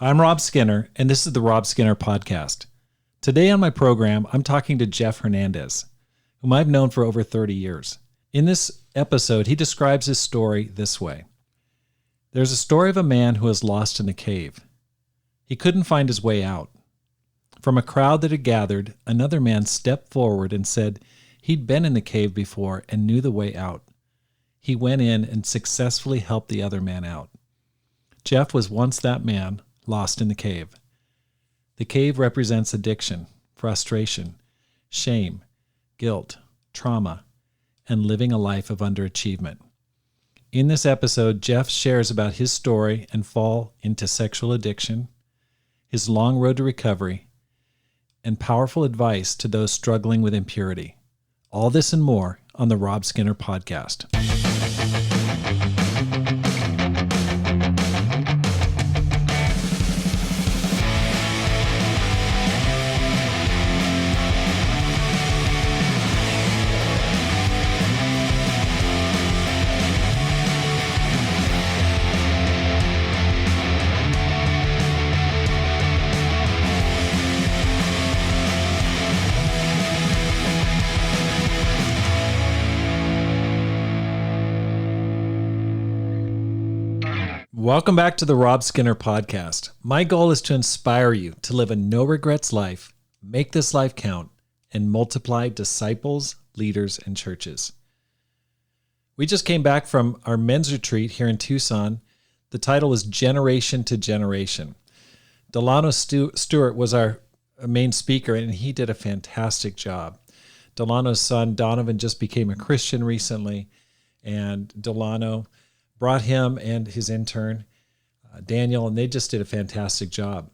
I'm Rob Skinner, and this is the Rob Skinner Podcast. Today on my program, I'm talking to Jeff Hernandez, whom I've known for over 30 years. In this episode, he describes his story this way. There's a story of a man who was lost in a cave. He couldn't find his way out. From a crowd that had gathered, another man stepped forward and said he'd been in the cave before and knew the way out. He went in and successfully helped the other man out. Jeff was once that man, lost in the cave. The cave represents addiction, frustration, shame, guilt, trauma, and living a life of underachievement. In this episode, Jeff shares about his story and fall into sexual addiction, his long road to recovery, and powerful advice to those struggling with impurity. All this and more on the Rob Skinner Podcast. Welcome back to the Rob Skinner Podcast. My goal is to inspire you to live a no-regrets life, make this life count, and multiply disciples, leaders, and churches. We just came back from our men's retreat here in Tucson. The title was Generation to Generation. Delano Stewart was our main speaker, and he did a fantastic job. Delano's son, Donovan, just became a Christian recently, and Delano brought him and his intern, Daniel, and they just did a fantastic job.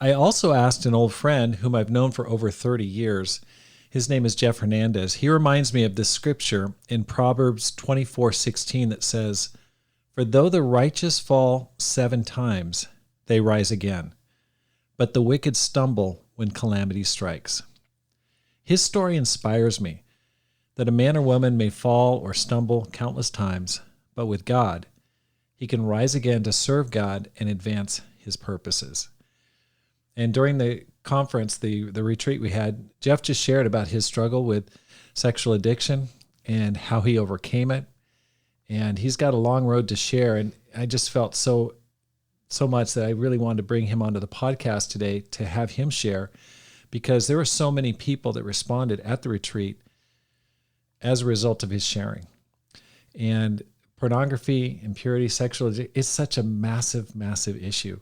I also asked an old friend whom I've known for over 30 years. His name is Jeff Hernandez. He reminds me of this scripture in Proverbs 24:16 that says, "For though the righteous fall 7 times, they rise again, but the wicked stumble when calamity strikes." His story inspires me that a man or woman may fall or stumble countless times, but with God, he can rise again to serve God and advance his purposes. And during the conference, the retreat we had, Jeff just shared about his struggle with sexual addiction and how he overcame it. And he's got a long road to share. And I just felt so much that I really wanted to bring him onto the podcast today to have him share, because there were so many people that responded at the retreat as a result of his sharing. And pornography, impurity, sexual addiction, it's such a massive, massive issue.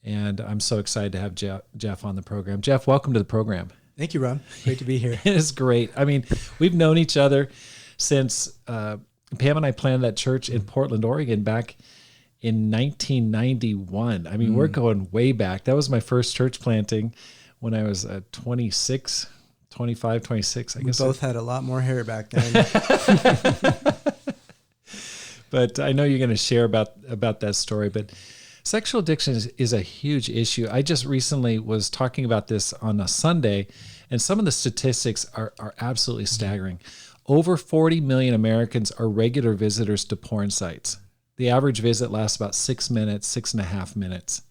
And I'm so excited to have Jeff on the program. Jeff, welcome to the program. Thank you, Rob. Great to be here. It is great. I mean, we've known each other since Pam and I planted that church in Portland, Oregon back in 1991. I mean, we're going way back. That was my first church planting when I was 26, I guess. We both had a lot more hair back then. But I know you're going to share about that story. But sexual addiction is a huge issue. I just recently was talking about this on a Sunday, and some of the statistics are absolutely staggering. Over 40 million Americans are regular visitors to porn sites. The average visit lasts about 6 minutes, 6.5 minutes.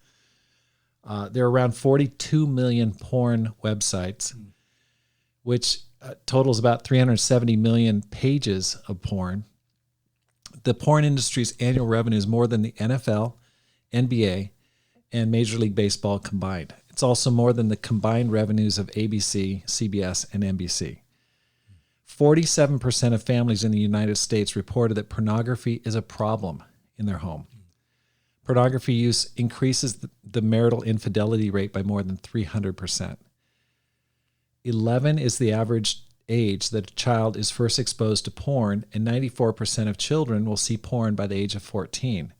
There are around 42 million porn websites, which totals about 370 million pages of porn. The porn industry's annual revenue is more than the NFL, NBA, and Major League Baseball combined. It's also more than the combined revenues of ABC, CBS, and NBC. 47% of families in the United States reported that pornography is a problem in their home. Pornography use increases the marital infidelity rate by more than 300%. 11 is the average age that a child is first exposed to porn, and 94% of children will see porn by the age of 14.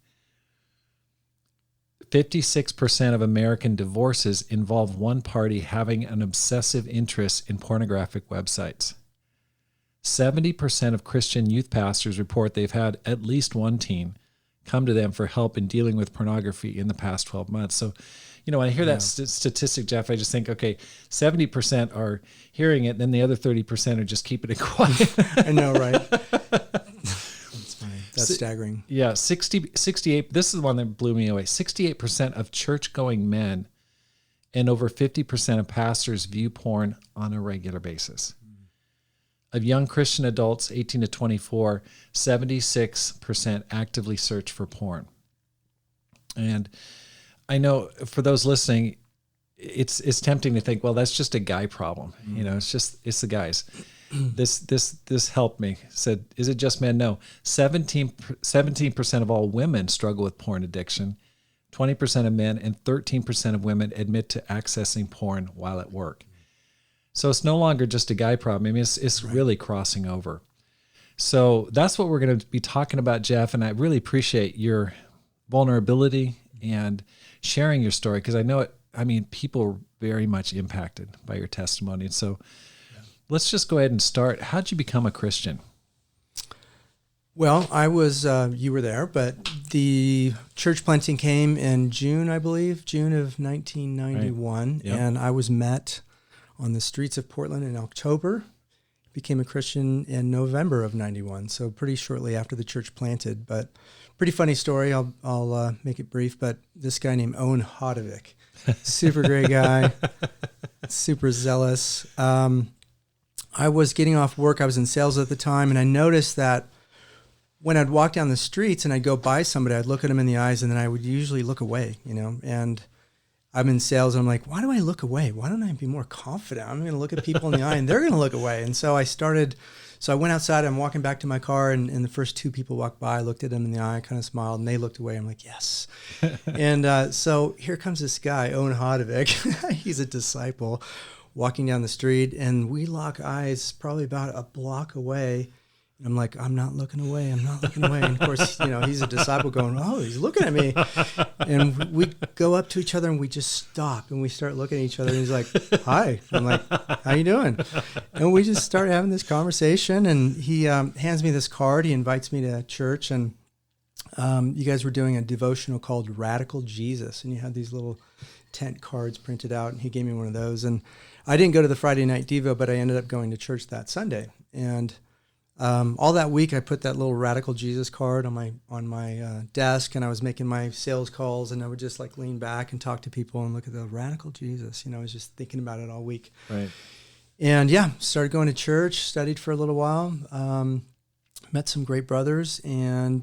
56% of American divorces involve one party having an obsessive interest in pornographic websites. 70% of Christian youth pastors report they've had at least one teen come to them for help in dealing with pornography in the past 12 months. So, when I hear that statistic, Jeff, I just think, okay, 70% are hearing it, and then the other 30% are just keeping it quiet. I know, right? That's funny. That's staggering. Yeah, 68. This is the one that blew me away. 68% of church-going men and over 50% of pastors view porn on a regular basis. Of young Christian adults, 18 to 24, 76% actively search for porn. And I know for those listening, it's tempting to think, well, that's just a guy problem. You know, it's the guys. This helped me. Said, is it just men? No. 17% of all women struggle with porn addiction. 20% of men and 13% of women admit to accessing porn while at work. So it's no longer just a guy problem. I mean, it's really crossing over. So that's what we're going to be talking about, Jeff. And I really appreciate your vulnerability and sharing your story, because I know it. I mean, people are very much impacted by your testimony. And so let's just go ahead and start. How'd you become a Christian? Well, I was, you were there, but the church planting came in June, I believe, June of 1991. Right. Yep. And I was met on the streets of Portland in October, became a Christian in November of 91. So pretty shortly after the church planted, but pretty funny story. I'll make it brief, but this guy named Owen Hodovic, super great guy, super zealous. I was getting off work. I was in sales at the time, and I noticed that when I'd walk down the streets and I'd go by somebody, I'd look at them in the eyes, and then I would usually look away, you know. And I'm in sales, and I'm like, why do I look away? Why don't I be more confident? I'm going to look at people in the eye, and they're going to look away. And so I went outside. I'm walking back to my car, and the first two people walked by. I looked at them in the eye, kind of smiled, and they looked away. I'm like, yes. And so here comes this guy, Owen Hodovic. He's a disciple, walking down the street, and we lock eyes probably about a block away. And I'm like, I'm not looking away. I'm not looking away. And of course, you know, he's a disciple going, oh, he's looking at me. And we go up to each other and we just stop and we start looking at each other. And he's like, hi. I'm like, how you doing? And we just start having this conversation. And he hands me this card. He invites me to church. And you guys were doing a devotional called Radical Jesus. And you had these little tent cards printed out. And he gave me one of those. And I didn't go to the Friday night Devo, but I ended up going to church that Sunday. And all that week, I put that little Radical Jesus card on my desk, and I was making my sales calls, and I would just like lean back and talk to people and look at the Radical Jesus. You know, I was just thinking about it all week. Right. And yeah, started going to church, studied for a little while, met some great brothers, and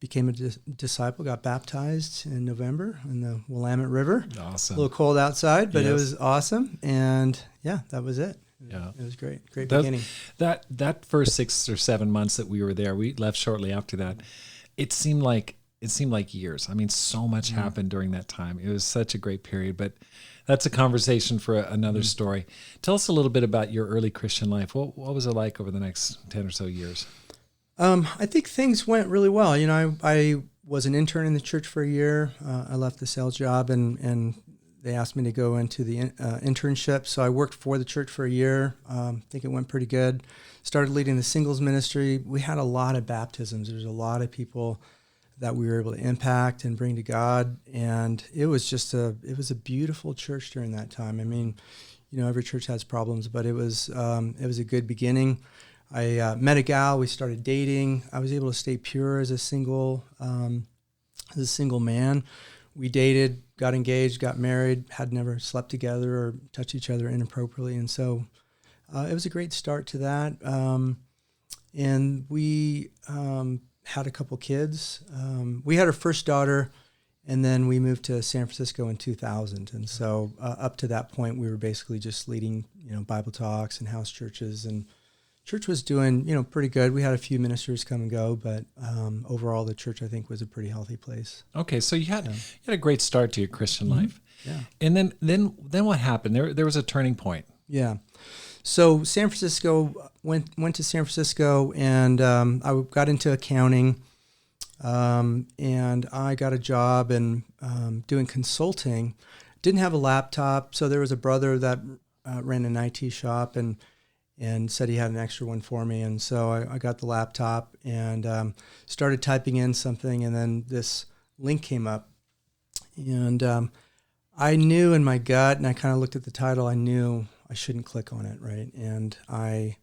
became a disciple. Got baptized in November in the Willamette River. Awesome. A little cold outside, but It was awesome. And yeah, that was it. Yeah, it was great beginning. That first 6 or 7 months that we were there, we left shortly after that. It seemed like years. I mean, so much happened during that time. It was such a great period, but that's a conversation for another story. Tell us a little bit about your early Christian life. What was it like over the next 10 or so years? I think things went really well. You know, I was an intern in the church for a year. I left the sales job and they asked me to go into the internship. So I worked for the church for a year. I think it went pretty good. Started leading the singles ministry. We had a lot of baptisms. There's a lot of people that we were able to impact and bring to God. And it was a beautiful church during that time. I mean, you know, every church has problems, but it was a good beginning. I met a gal. We started dating. I was able to stay pure as a single man. We dated, got engaged, got married, had never slept together or touched each other inappropriately. And so it was a great start to that. And we had a couple kids. We had our first daughter, and then we moved to San Francisco in 2000. And so up to that point, we were basically just leading, you know, Bible talks and house churches, and church was doing, you know, pretty good. We had a few ministers come and go, but overall, the church, I think, was a pretty healthy place. Okay, so you had a great start to your Christian life. Yeah. And then what happened? There was a turning point. Yeah. So San Francisco, went to San Francisco, and I got into accounting, and I got a job in doing consulting. Didn't have a laptop, so there was a brother that ran an IT shop, and said he had an extra one for me. And so I got the laptop and started typing in something, and then this link came up. And I knew in my gut, and I kind of looked at the title, I knew I shouldn't click on it, right? And I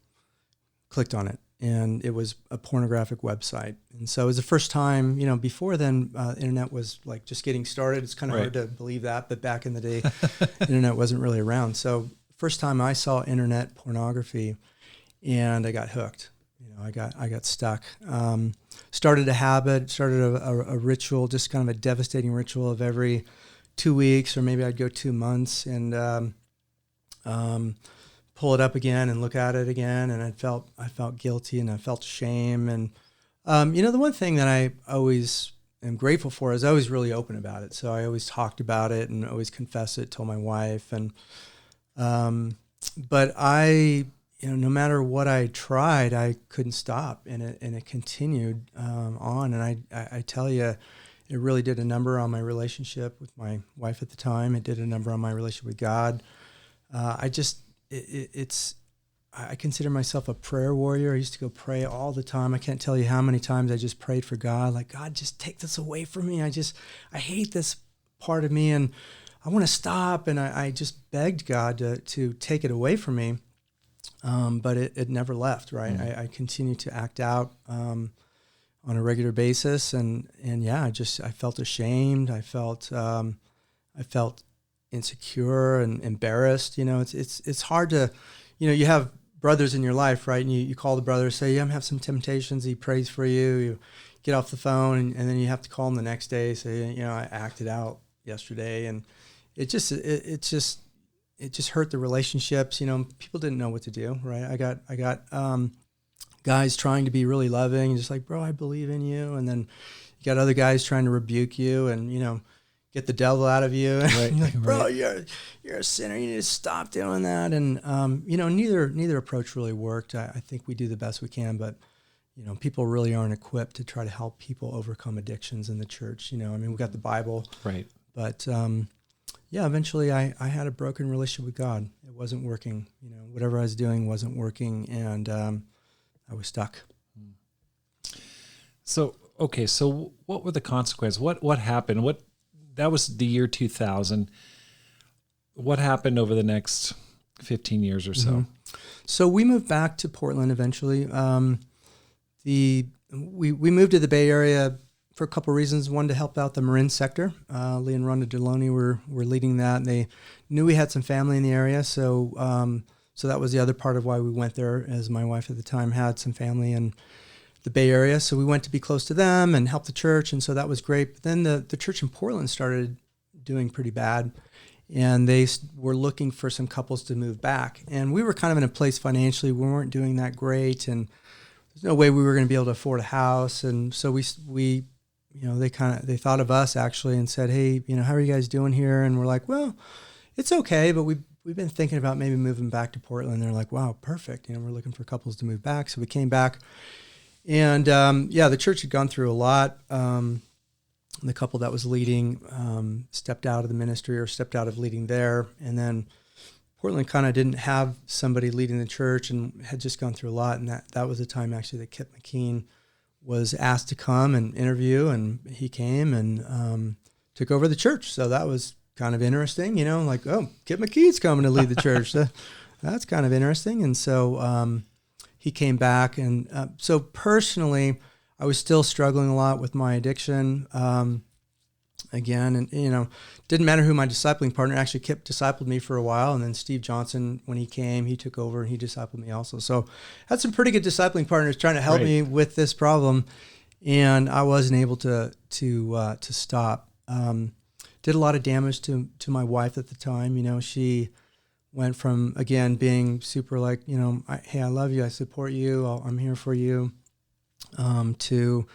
clicked on it. and it was a pornographic website. And so it was the first time, before then, internet was like just getting started. It's kind of hard to believe that, but back in the day, internet wasn't really around. So first time I saw internet pornography, and I got hooked. I got stuck. Started a habit, started a ritual, just kind of a devastating ritual of every 2 weeks, or maybe I'd go 2 months and pull it up again and look at it again. And I felt guilty and I felt shame. And, the one thing that I always am grateful for is I was really open about it. So I always talked about it and always confessed it, told my wife. And, but I, no matter what I tried, I couldn't stop, and it continued on. And I tell you, it really did a number on my relationship with my wife at the time. It did a number on my relationship with God. I consider myself a prayer warrior. I used to go pray all the time. I can't tell you how many times I just prayed for God, like, God, just take this away from me. I hate this part of me, and I want to stop. And I just begged God to take it away from me. But it never left, right? Mm-hmm. I continued to act out on a regular basis, and yeah, I felt ashamed. I felt insecure and embarrassed. It's hard to, you have brothers in your life, right? And you call the brother, say, yeah, I'm having some temptations. He prays for you. You get off the phone, and then you have to call him the next day, say, I acted out yesterday, and it just hurt the relationships. People didn't know what to do, right? I got guys trying to be really loving, and just like, bro, I believe in you. And then you got other guys trying to rebuke you and, get the devil out of you. Right. You're like, bro, right. You're a sinner. You need to stop doing that. And, neither approach really worked. I think we do the best we can, but, people really aren't equipped to try to help people overcome addictions in the church. We got the Bible. Right. But, yeah, eventually I had a broken relationship with God. It wasn't working. Whatever I was doing wasn't working, and I was stuck. So what were the consequences? What happened? That was the year 2000. What happened over the next 15 years or so? Mm-hmm. So we moved back to Portland eventually. We moved to the Bay Area for a couple of reasons. One, to help out the Marin sector. Lee and Rhonda Deloney were leading that, and they knew we had some family in the area. So that was the other part of why we went there, as my wife at the time had some family in the Bay Area. So we went to be close to them and help the church, and so that was great. But then the church in Portland started doing pretty bad, and they were looking for some couples to move back. And we were kind of in a place financially, we weren't doing that great, and there's no way we were going to be able to afford a house. And so we they thought of us actually and said, hey, how are you guys doing here? And we're like, well, it's okay, but we've been thinking about maybe moving back to Portland. They're like, wow, perfect. We're looking for couples to move back. So we came back, and the church had gone through a lot. The couple that was leading stepped out of the ministry, or stepped out of leading there. And then Portland kind of didn't have somebody leading the church and had just gone through a lot. And that was the time actually that Kip McKean was asked to come and interview, and he came and took over the church. So that was kind of interesting, like, oh, Kip McKean's coming to lead the church. That's kind of interesting. And so he came back. And so personally, I was still struggling a lot with my addiction again. And, didn't matter who my discipling partner, actually Kip discipled me for a while. And then Steve Johnson, when he came, he took over and he discipled me also. So had some pretty good discipling partners trying to help me with this problem. And I wasn't able to stop. Did a lot of damage to my wife at the time. She went from, again, being super like, hey, I love you, I support you, I'm here for you, to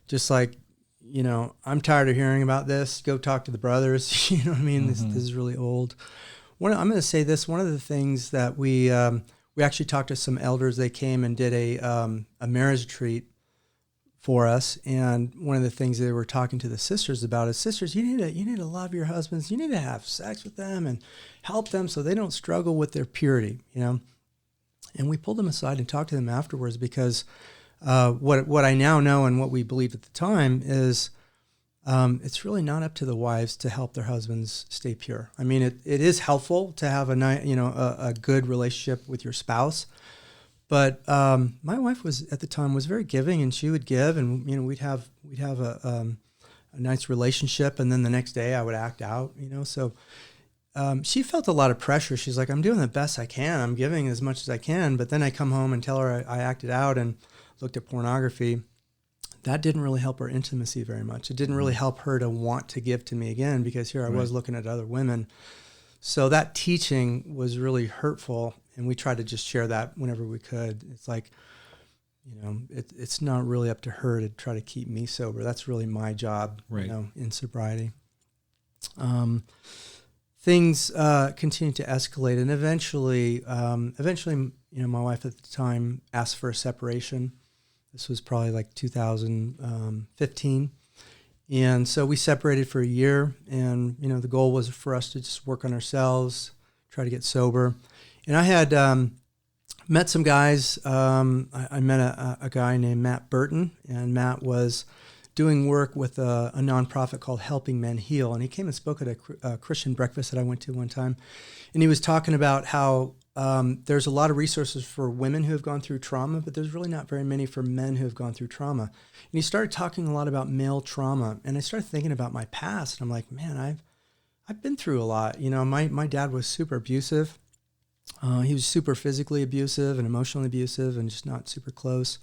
just like, I'm tired of hearing about this. Go talk to the brothers. You know what I mean? Mm-hmm. This is really old. I'm going to say this. One of the things that we actually talked to some elders. They came and did a marriage retreat for us. And one of the things they were talking to the sisters about is, sisters, you need to love your husbands. You need to have sex with them and help them so they don't struggle with their purity, And we pulled them aside and talked to them afterwards, because what I now know and what we believed at the time is it's really not up to the wives to help their husbands stay pure. I mean, it is helpful to have a good relationship with your spouse, But my wife was at the time was very giving, and she would give, and we'd have a nice relationship, and then the next day I would act out, So she felt a lot of pressure. She's like, I'm doing the best I can. I'm giving as much as I can, but then I come home and tell her I acted out and looked at pornography. That didn't really help our intimacy very much. It didn't really help her to want to give to me again, because here I was looking at other women. So that teaching was really hurtful, and we tried to just share that whenever we could. It's like, it's not really up to her to try to keep me sober. That's really my job, in sobriety. Things continued to escalate, and eventually, my wife at the time asked for a separation. This was probably like 2015. And so we separated for a year, and, the goal was for us to just work on ourselves, try to get sober. And I had met some guys. I met a guy named Matt Burton, and Matt was doing work with a nonprofit called Helping Men Heal. And he came and spoke at a Christian breakfast that I went to one time. And he was talking about how there's a lot of resources for women who have gone through trauma, but there's really not very many for men who have gone through trauma. And he started talking a lot about male trauma. And I started thinking about my past. And I'm like, man, I've been through a lot. My dad was super abusive. He was super physically abusive and emotionally abusive and just not super close.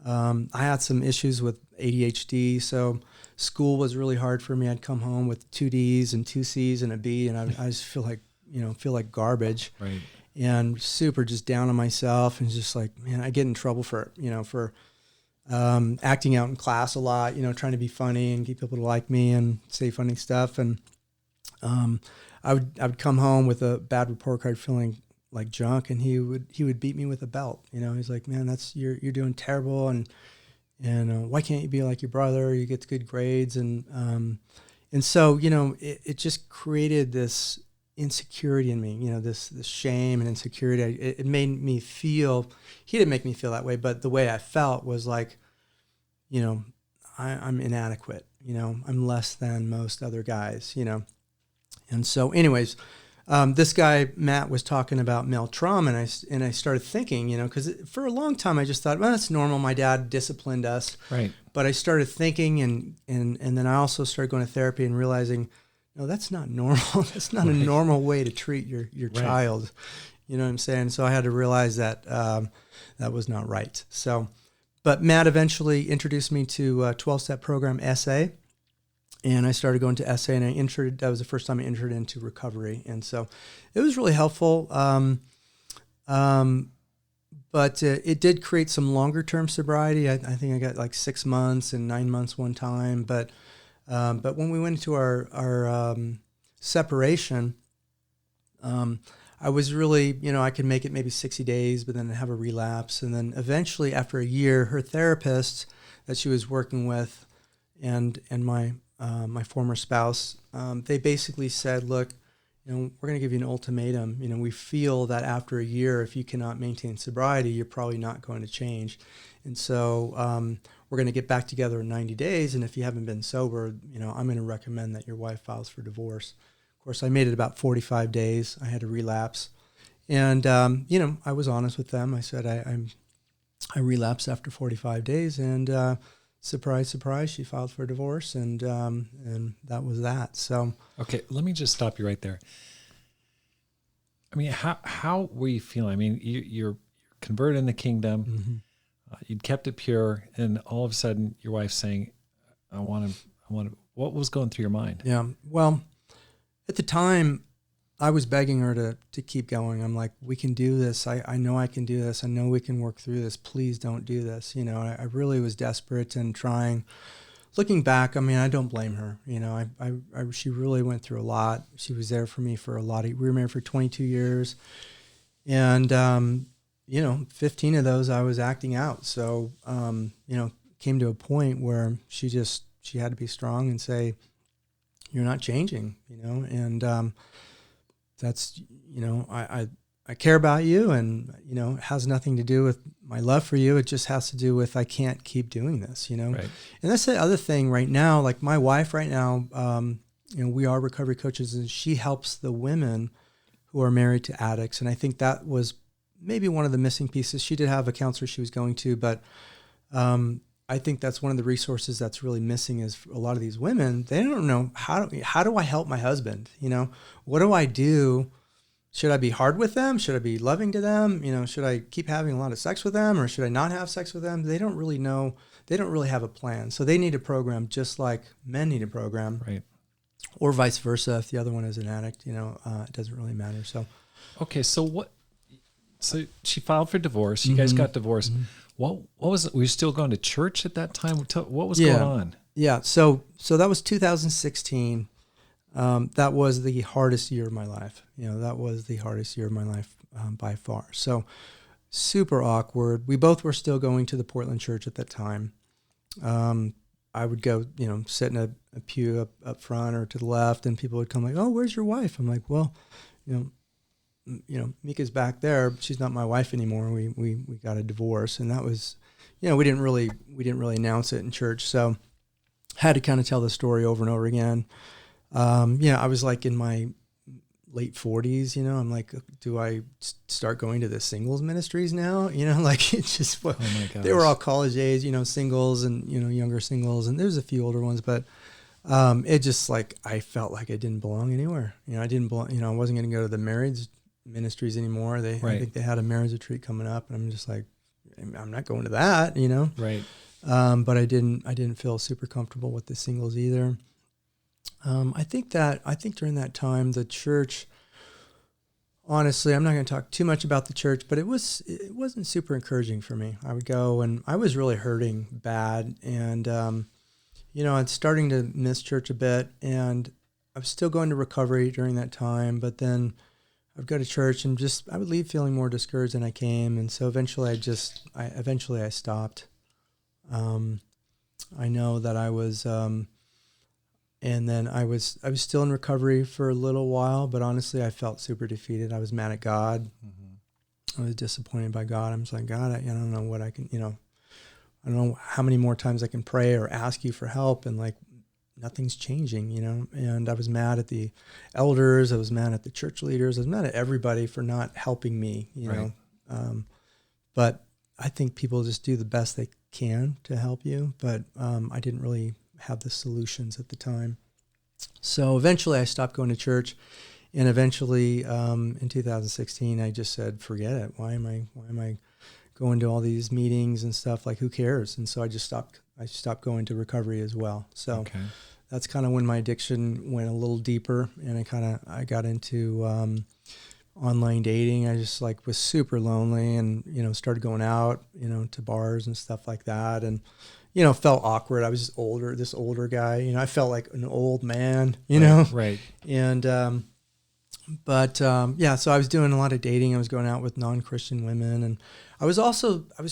I had some issues with ADHD, so school was really hard for me. I'd come home with 2 Ds and 2 Cs and a B, and I just feel like garbage. Right. And super just down on myself, and just like, man, I get in trouble for acting out in class a lot, trying to be funny and get people to like me and say funny stuff. And I would come home with a bad report card feeling like junk, and he would beat me with a belt. He's like, man, you're doing terrible, and why can't you be like your brother? You get good grades, and so it just created this insecurity in me, this shame and insecurity. It made me feel, he didn't make me feel that way, but the way I felt was like, I'm inadequate, I'm less than most other guys, And so anyways, this guy, Matt, was talking about male trauma, and I started thinking, because for a long time I just thought, well, that's normal. My dad disciplined us. Right. But I started thinking, and then I also started going to therapy and realizing, no, that's not normal. That's not a normal way to treat your child. You know what I'm saying? So I had to realize that that was not right. So, but Matt eventually introduced me to a 12-step program, SA. And I started going to SA, and that was the first time I entered into recovery. And so it was really helpful. But it did create some longer-term sobriety. I think I got like 6 months and 9 months one time. But when we went into our separation, I was really, I could make it maybe 60 days, but then have a relapse. And then eventually, after a year, her therapist that she was working with and my former spouse, they basically said, look, we're going to give you an ultimatum. We feel that after a year, if you cannot maintain sobriety, you're probably not going to change. And so we're going to get back together in 90 days. And if you haven't been sober, I'm going to recommend that your wife files for divorce. Of course, I made it about 45 days. I had a relapse. And, I was honest with them. I said, I relapsed after 45 days. And surprise, surprise, she filed for divorce. And that was that. So. Okay, let me just stop you right there. I mean, how were you feeling? I mean, you're converted in the kingdom. Mm-hmm. You'd kept it pure, and all of a sudden, your wife's saying, "I want to." What was going through your mind? Yeah. Well, at the time, I was begging her to keep going. I'm like, "We can do this. I know I can do this. I know we can work through this. Please don't do this." I really was desperate and trying. Looking back, I mean, I don't blame her. She really went through a lot. She was there for me for a lot. We were married for 22 years, and 15 of those I was acting out. So, came to a point where she had to be strong and say, "You're not changing," and that's, I care about you, and, it has nothing to do with my love for you. It just has to do with, I can't keep doing this, Right. And that's the other thing right now, like my wife right now, we are recovery coaches, and she helps the women who are married to addicts. And I think that was maybe one of the missing pieces. She did have a counselor she was going to, but I think that's one of the resources that's really missing is for a lot of these women, they don't know how do I help my husband? What do I do? Should I be hard with them? Should I be loving to them? Should I keep having a lot of sex with them or should I not have sex with them? They don't really know. They don't really have a plan. So they need a program just like men need a program. Right. Or vice versa. If the other one is an addict, it doesn't really matter. So, okay. So she filed for divorce. You guys got divorced. Mm-hmm. What was it? Were you still going to church at that time? What was going on? Yeah. So that was 2016. That was the hardest year of my life. That was the hardest year of my life by far. So super awkward. We both were still going to the Portland church at that time. I would go, sit in a pew up front or to the left, and people would come like, "Oh, where's your wife?" I'm like, "Well, Mika's back there. She's not my wife anymore. We got a divorce," and that was, we didn't really announce it in church, so had to kind of tell the story over and over again. I was like in my late 40s, I'm like, do I start going to the singles ministries now? Like it just, oh my gosh. They were all college age, singles and, younger singles. And there's a few older ones, but, it just like, I felt like I didn't belong anywhere. I didn't belong, I wasn't going to go to the marriage ministries anymore. I think they had a marriage retreat coming up and I'm just like, I'm not going to that, Right. But I didn't feel super comfortable with the singles either. I think during that time, the church, honestly, I'm not going to talk too much about the church, but it wasn't super encouraging for me. I would go and I was really hurting bad. And, I'm starting to miss church a bit and I was still going to recovery during that time, but then I would go to church and I would leave feeling more discouraged than I came. And so eventually I stopped. I know that I was, and then I was still in recovery for a little while, but honestly, I felt super defeated. I was mad at God. Mm-hmm. I was disappointed by God. I'm just like, God, I don't know what I can, I don't know how many more times I can pray or ask you for help. And like, nothing's changing, and I was mad at the elders. I was mad at the church leaders. I was mad at everybody for not helping me, right. But I think people just do the best they can to help you. But I didn't really have the solutions at the time. So eventually I stopped going to church, and eventually in 2016 I just said, forget it. Why am I going to all these meetings and stuff? Like, who cares? And so I stopped going to recovery as well. So that's kind of when my addiction went a little deeper, and I got into online dating. I just was super lonely and started going out to bars and stuff like that, and felt awkward. I was just this older guy. I felt like an old man, Right. And, so I was doing a lot of dating. I was going out with non-Christian women. And I was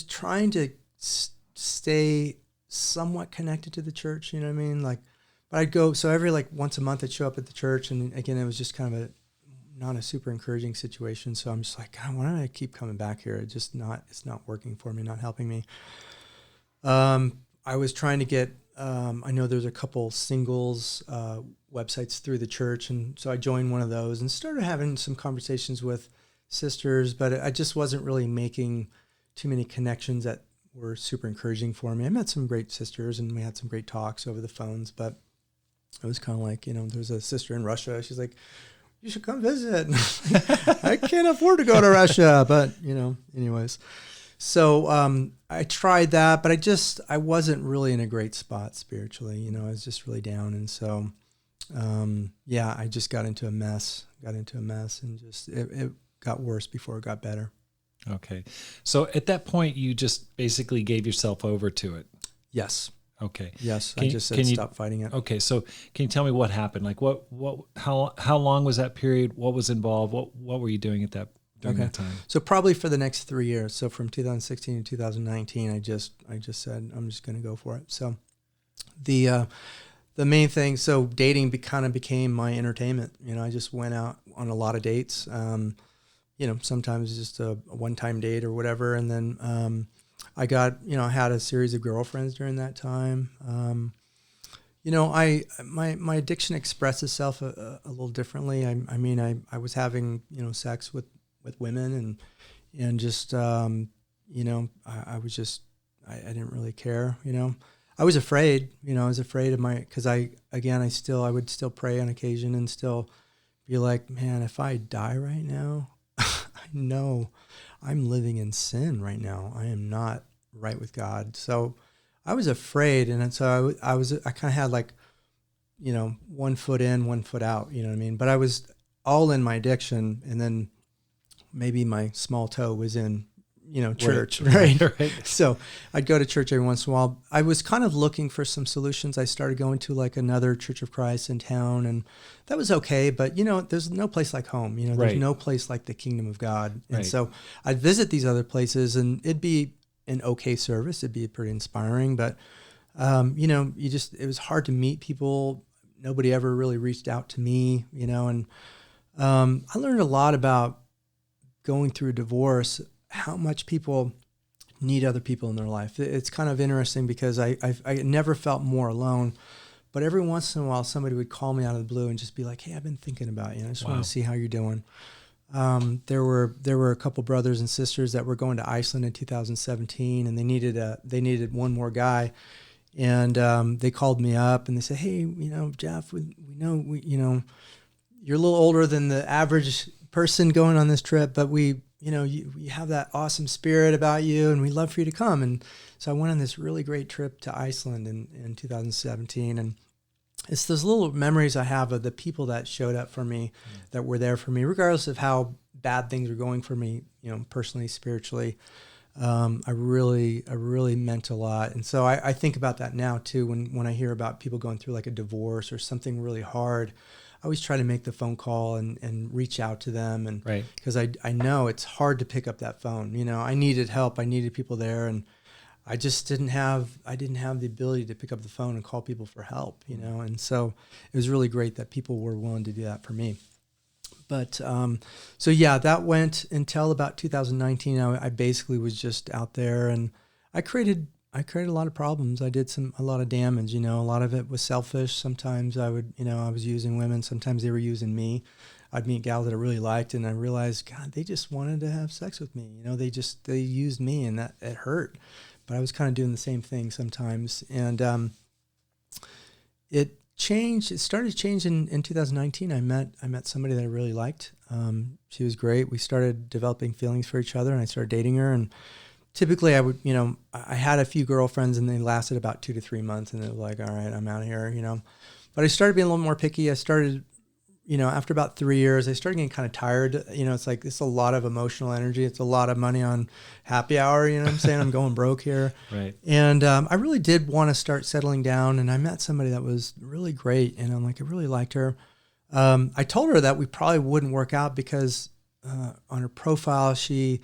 trying to stay somewhat connected to the church, you know what I mean? But I'd go, so every once a month I'd show up at the church. And again, it was just kind of not a super encouraging situation. So I'm just like, God, why don't I keep coming back here? It's not working for me, not helping me. I was trying to get, I know there's a couple singles websites through the church, and so I joined one of those and started having some conversations with sisters, but I just wasn't really making too many connections that were super encouraging for me. I met some great sisters, and we had some great talks over the phones, but it was kind of like, there's a sister in Russia. She's like, you should come visit. I can't afford to go to Russia, but, anyways. So I tried that, but I wasn't really in a great spot spiritually. I was just really down. And so, I just got into a mess, and just it got worse before it got better. Okay. So at that point, you just basically gave yourself over to it. Yes. Okay. Yes. I just said stop fighting it. Okay. So can you tell me what happened? How long was that period? What was involved? What were you doing at that during that time? So probably for the next 3 years. So from 2016 to 2019, I just said, I'm just going to go for it. So the main thing, so dating kind of became my entertainment. I just went out on a lot of dates, sometimes just a one-time date or whatever. And then I got, I had a series of girlfriends during that time. My addiction expressed itself a little differently. I was having, sex with women, and just, I was just, I didn't really care, I was afraid, I was afraid of because I would still pray on occasion and still be like, man, if I die right now, I know I'm living in sin right now. I am not right with God. So I was afraid. And so I kind of had like, 1 foot in, 1 foot out, you know what I mean? But I was all in my addiction, and then maybe my small toe was in, church, right? So I'd go to church every once in a while. I was kind of looking for some solutions. I started going to like another Church of Christ in town, and that was okay. But, there's no place like home, there's no place like the kingdom of God. And so I'd visit these other places, and it'd be an okay service. It'd be pretty inspiring, but, it was hard to meet people. Nobody ever really reached out to me, and I learned a lot about going through a divorce, how much people need other people in their life. It's kind of interesting because I never felt more alone, but every once in a while somebody would call me out of the blue and just be like, hey, I've been thinking about you. I just want to see how you're doing. There were a couple brothers and sisters that were going to Iceland in 2017, and they needed one more guy. And they called me up and they said, hey, Jeff, we know, you're a little older than the average person going on this trip, but you have that awesome spirit about you, and we'd love for you to come. And so I went on this really great trip to Iceland in 2017. And it's those little memories I have of the people that showed up for me, that were there for me, regardless of how bad things were going for me, personally, spiritually. I really meant a lot. And so I think about that now too, when I hear about people going through like a divorce or something really hard. I always try to make the phone call and reach out to them. And because I know it's hard to pick up that phone. I needed help. I needed people there, and I just didn't have the ability to pick up the phone and call people for help, and so it was really great that people were willing to do that for me. But that went until about 2019. I basically was just out there, and I created a lot of problems. I did a lot of damage. A lot of it was selfish. Sometimes I was using women. Sometimes they were using me. I'd meet gals that I really liked, and I realized, God, they just wanted to have sex with me. They used me, and that it hurt. But I was kind of doing the same thing sometimes, and it changed. It started changing in 2019. I met somebody that I really liked. She was great. We started developing feelings for each other, and I started dating her. And typically I would, I had a few girlfriends, and they lasted about 2 to 3 months, and it was like, all right, I'm out of here, But I started being a little more picky. I started, after about 3 years, I started getting kind of tired. It's like, it's a lot of emotional energy. It's a lot of money on happy hour. You know what I'm saying? I'm going broke here. Right. And I really did want to start settling down. And I met somebody that was really great. And I'm like, I really liked her. I told her that we probably wouldn't work out because on her profile, she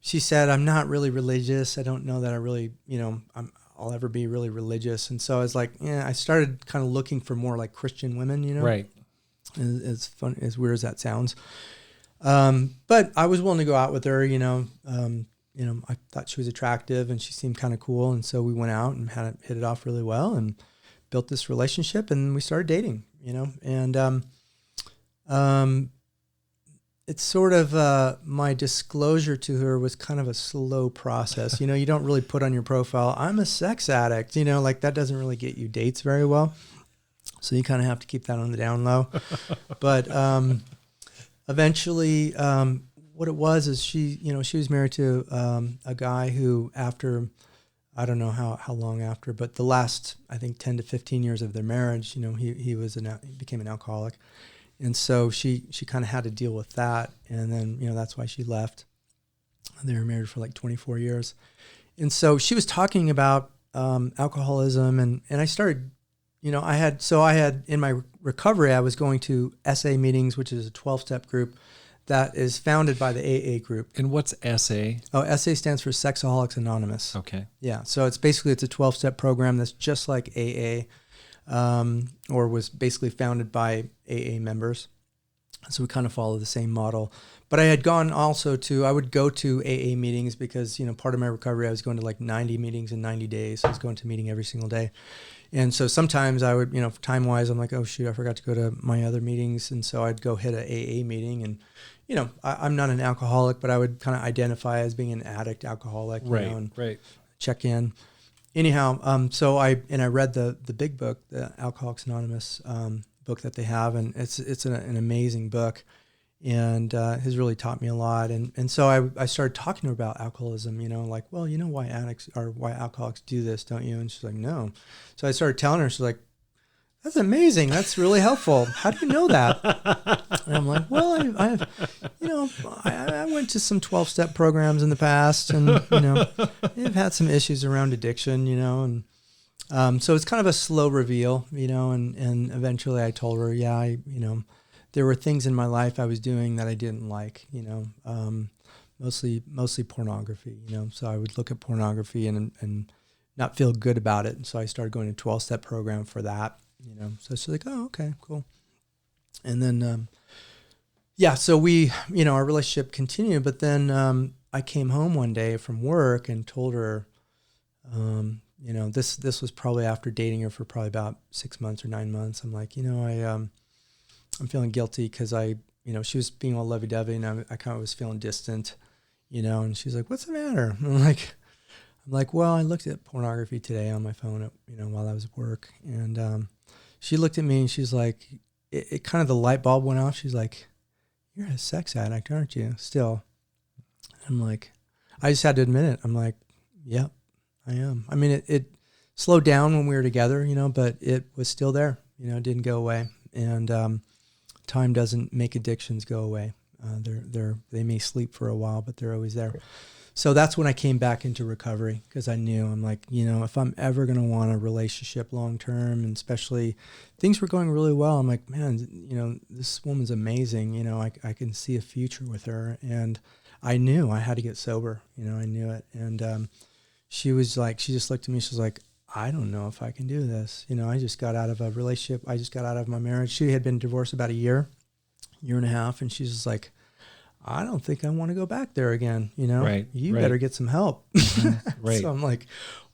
said, I'm not really religious. I don't know that I really, I'll ever be really religious. And so I was like, I started kind of looking for more like Christian women, Right. As fun, as weird as that sounds. But I was willing to go out with her, I thought she was attractive and she seemed kind of cool. And so we went out and hit it off really well and built this relationship, and we started dating, and it's sort of my disclosure to her was kind of a slow process. You don't really put on your profile, I'm a sex addict, like that doesn't really get you dates very well. So you kind of have to keep that on the down low. But eventually what it was is she was married to a guy who, after, I don't know how long after, but the last, I think 10 to 15 years of their marriage, he became an alcoholic. And so she kind of had to deal with that. And then, that's why she left. They were married for like 24 years. And so she was talking about alcoholism, and I started, I had in my recovery, I was going to SA meetings, which is a 12-step group that is founded by the AA group. And what's SA? Oh, SA stands for Sexaholics Anonymous. Okay. Yeah. So it's a 12-step program that's just like AA. Or was basically founded by AA members. So we kind of follow the same model. But I had gone also I would go to AA meetings because, part of my recovery, I was going to like 90 meetings in 90 days. So I was going to a meeting every single day. And so sometimes I would, time wise, I'm like, oh shoot, I forgot to go to my other meetings. And so I'd go hit an AA meeting, and, I'm not an alcoholic, but I would kind of identify as being an addict alcoholic, and check in. Anyhow, so I read the big book, the Alcoholics Anonymous book that they have, and it's an amazing book, and has really taught me a lot. And so I started talking to her about alcoholism, like, well, why alcoholics do this, don't you? And she's like, no. So I started telling her, she's like, that's amazing. That's really helpful. How do you know that? And I'm like, well, I went to some 12-step programs in the past, and, I've had some issues around addiction, and so it's kind of a slow reveal, and eventually I told her, there were things in my life I was doing that I didn't like, mostly pornography, so I would look at pornography and not feel good about it. And so I started going to a 12-step program for that. So she's like, oh, okay, cool. And then, so we, our relationship continued, but then, I came home one day from work and told her, this was probably after dating her for probably about 6 months or 9 months. I'm like, I'm feeling guilty because she was being all lovey-dovey, and I kind of was feeling distant, and she's like, what's the matter? And I'm like, well, I looked at pornography today on my phone, while I was at work. And, she looked at me and she's like, it kind of, the light bulb went off. She's like, you're a sex addict, aren't you? Still. I'm like, I just had to admit it. I'm like, yep, I am. I mean, it slowed down when we were together, but it was still there, it didn't go away. And, time doesn't make addictions go away. They may sleep for a while, but they're always there. So that's when I came back into recovery, because I knew, I'm like, if I'm ever going to want a relationship long term, and especially things were going really well, I'm like, man, this woman's amazing. I can see a future with her. And I knew I had to get sober. I knew it. And she was like, she just looked at me. She was like, I don't know if I can do this. I just got out of a relationship. I just got out of my marriage. She had been divorced about a year and a half. And she's just like, I don't think I want to go back there again. Right, you better get some help. Right. So I'm like,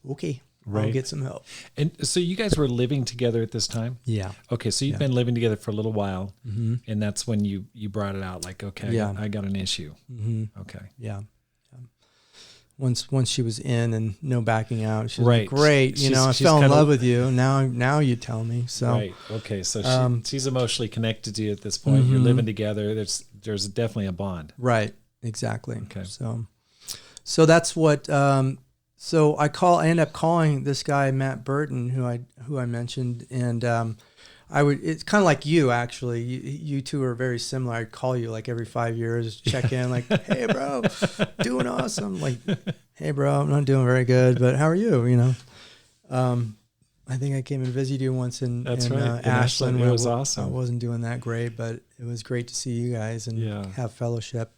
okay, I'll get some help. And so you guys were living together at this time? Yeah. Okay. So you've been living together for a little while, and that's when you brought it out, like, okay, I got an issue. Mm-hmm. Okay. Yeah. Once she was in and no backing out, she's like, great. I fell in love with you. Now you tell me. So right. Okay. So she's emotionally connected to you at this point. You're living together. There's definitely a bond. Right. Exactly. Okay. So that's what. So I end up calling this guy Matt Burton, who I mentioned, and it's kind of like you, actually. You two are very similar. I'd call you like every 5 years, check in, like, hey, bro, doing awesome. Like, hey, bro, I'm not doing very good, but how are you? I think I came and visited you once in Ashland. It was awesome. I wasn't doing that great, but it was great to see you guys and have fellowship.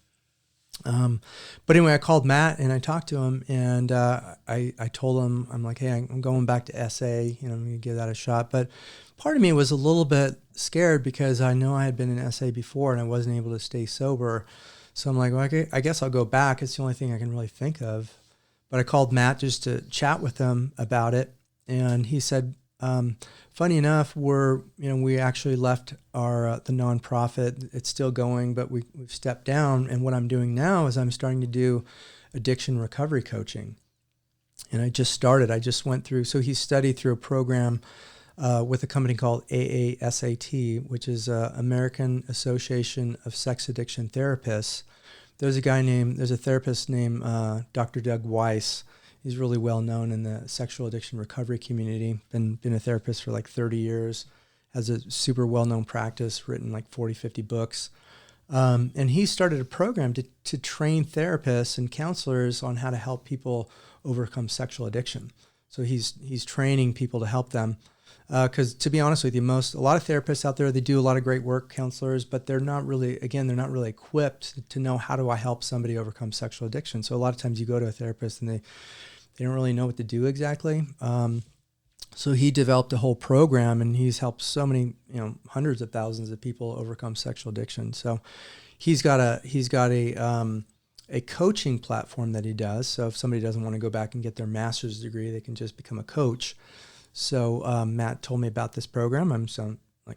But anyway, I called Matt and I talked to him, and I told him, I'm like, hey, I'm going back to SA, I'm going to give that a shot. But part of me was a little bit scared because I know I had been in SA before and I wasn't able to stay sober. So I'm like, well, okay, I guess I'll go back. It's the only thing I can really think of. But I called Matt just to chat with him about it. And he said, funny enough, we actually left our the nonprofit. It's still going, but we've stepped down. And what I'm doing now is I'm starting to do addiction recovery coaching. And I just went through. So he studied through a program with a company called AASAT, which is American Association of Sex Addiction Therapists. There's a therapist named Dr. Doug Weiss. He's really well known in the sexual addiction recovery community. Been a therapist for like 30 years. Has a super well-known practice, written like 40, 50 books. And he started a program to train therapists and counselors on how to help people overcome sexual addiction. So he's training people to help them. Because to be honest with you, a lot of therapists out there, they do a lot of great work, counselors, but they're not really equipped to know how do I help somebody overcome sexual addiction. So a lot of times you go to a therapist and they don't really know what to do exactly. So he developed a whole program, and he's helped so many, hundreds of thousands of people overcome sexual addiction. So he's got a coaching platform that he does. So if somebody doesn't want to go back and get their master's degree, they can just become a coach. So Matt told me about this program.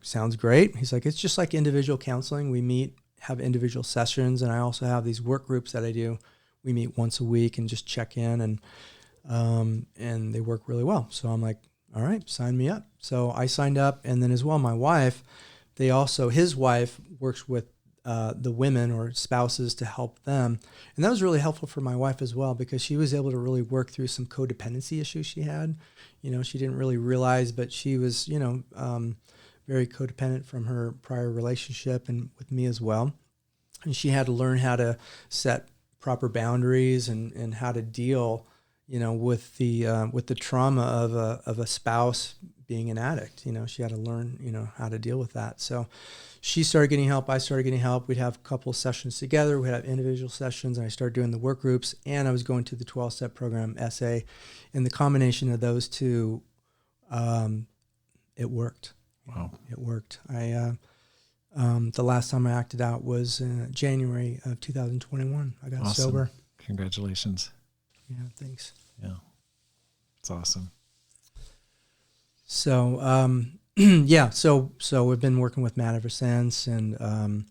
Sounds great. He's like, it's just like individual counseling. We meet, have individual sessions, and I also have these work groups that I do. We meet once a week and just check in, and they work really well. So I'm like, all right, sign me up. So I signed up, and then as well, my wife, his wife works with the women or spouses to help them. And that was really helpful for my wife as well, because she was able to really work through some codependency issues she had. She didn't really realize, but she was, very codependent from her prior relationship and with me as well. And she had to learn how to set proper boundaries and how to deal, with the trauma of a spouse being an addict. She had to learn, how to deal with that. So she started getting help. I started getting help. We'd have a couple of sessions together. We'd have individual sessions, and I started doing the work groups, and I was going to the 12-step program, SA. And the combination of those two, it worked. Wow. It worked. The last time I acted out was January of 2021. I got awesome. sober. Congratulations. Yeah, thanks. Yeah, it's awesome. So, yeah, so we've been working with Matt ever since, and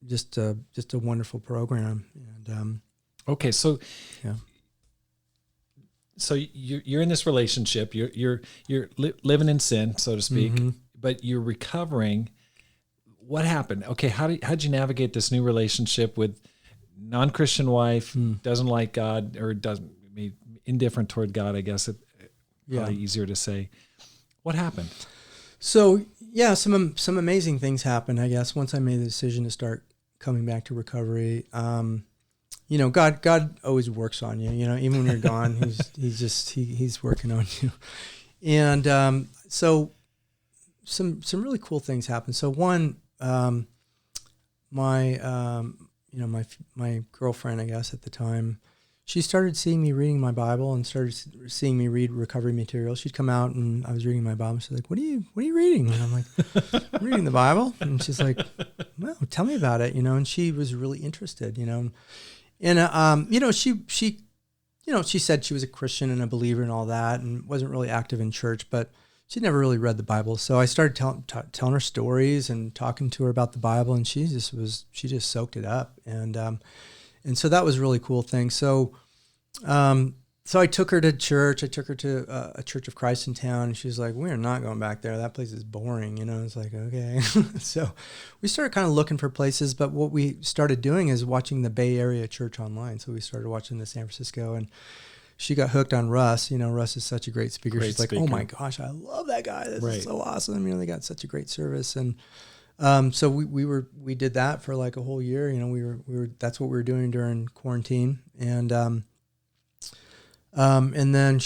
just a wonderful program. And okay, so yeah. So you're in this relationship. You're living in sin, so to speak, Mm-hmm. but you're recovering. What happened? Okay, how'd you navigate this new relationship with non-Christian wife, doesn't like God, or doesn't be indifferent toward God? I guess it's probably easier to say. What happened? So yeah, some amazing things happened. I guess once I made the decision to start coming back to recovery. God always works on you. Even when you're gone, he's working on you. And so some really cool things happened. So one, my girlfriend, I guess at the time, she started seeing me reading my Bible and started seeing me read recovery material. She'd come out and I was reading my Bible. She's like, "What are you reading?" And I'm like, "I'm reading the Bible." And she's like, "Well, tell me about it." And she was really interested. And she said she was a Christian and a believer and all that, and wasn't really active in church, but she'd never really read the Bible. So I started telling her stories and talking to her about the Bible, and she just soaked it up. And so that was a really cool thing. So, so I took her to church. I took her to a Church of Christ in town, and she was like, "We're not going back there. That place is boring." It's like, okay. So we started kind of looking for places, but what we started doing is watching the Bay Area church online. So we started watching the San Francisco, and she got hooked on Russ. Russ is such a great speaker. She's like, "Oh my gosh, I love that guy. This is so awesome." They got such a great service. And so we did that for like a whole year. That's what we were doing during quarantine. And then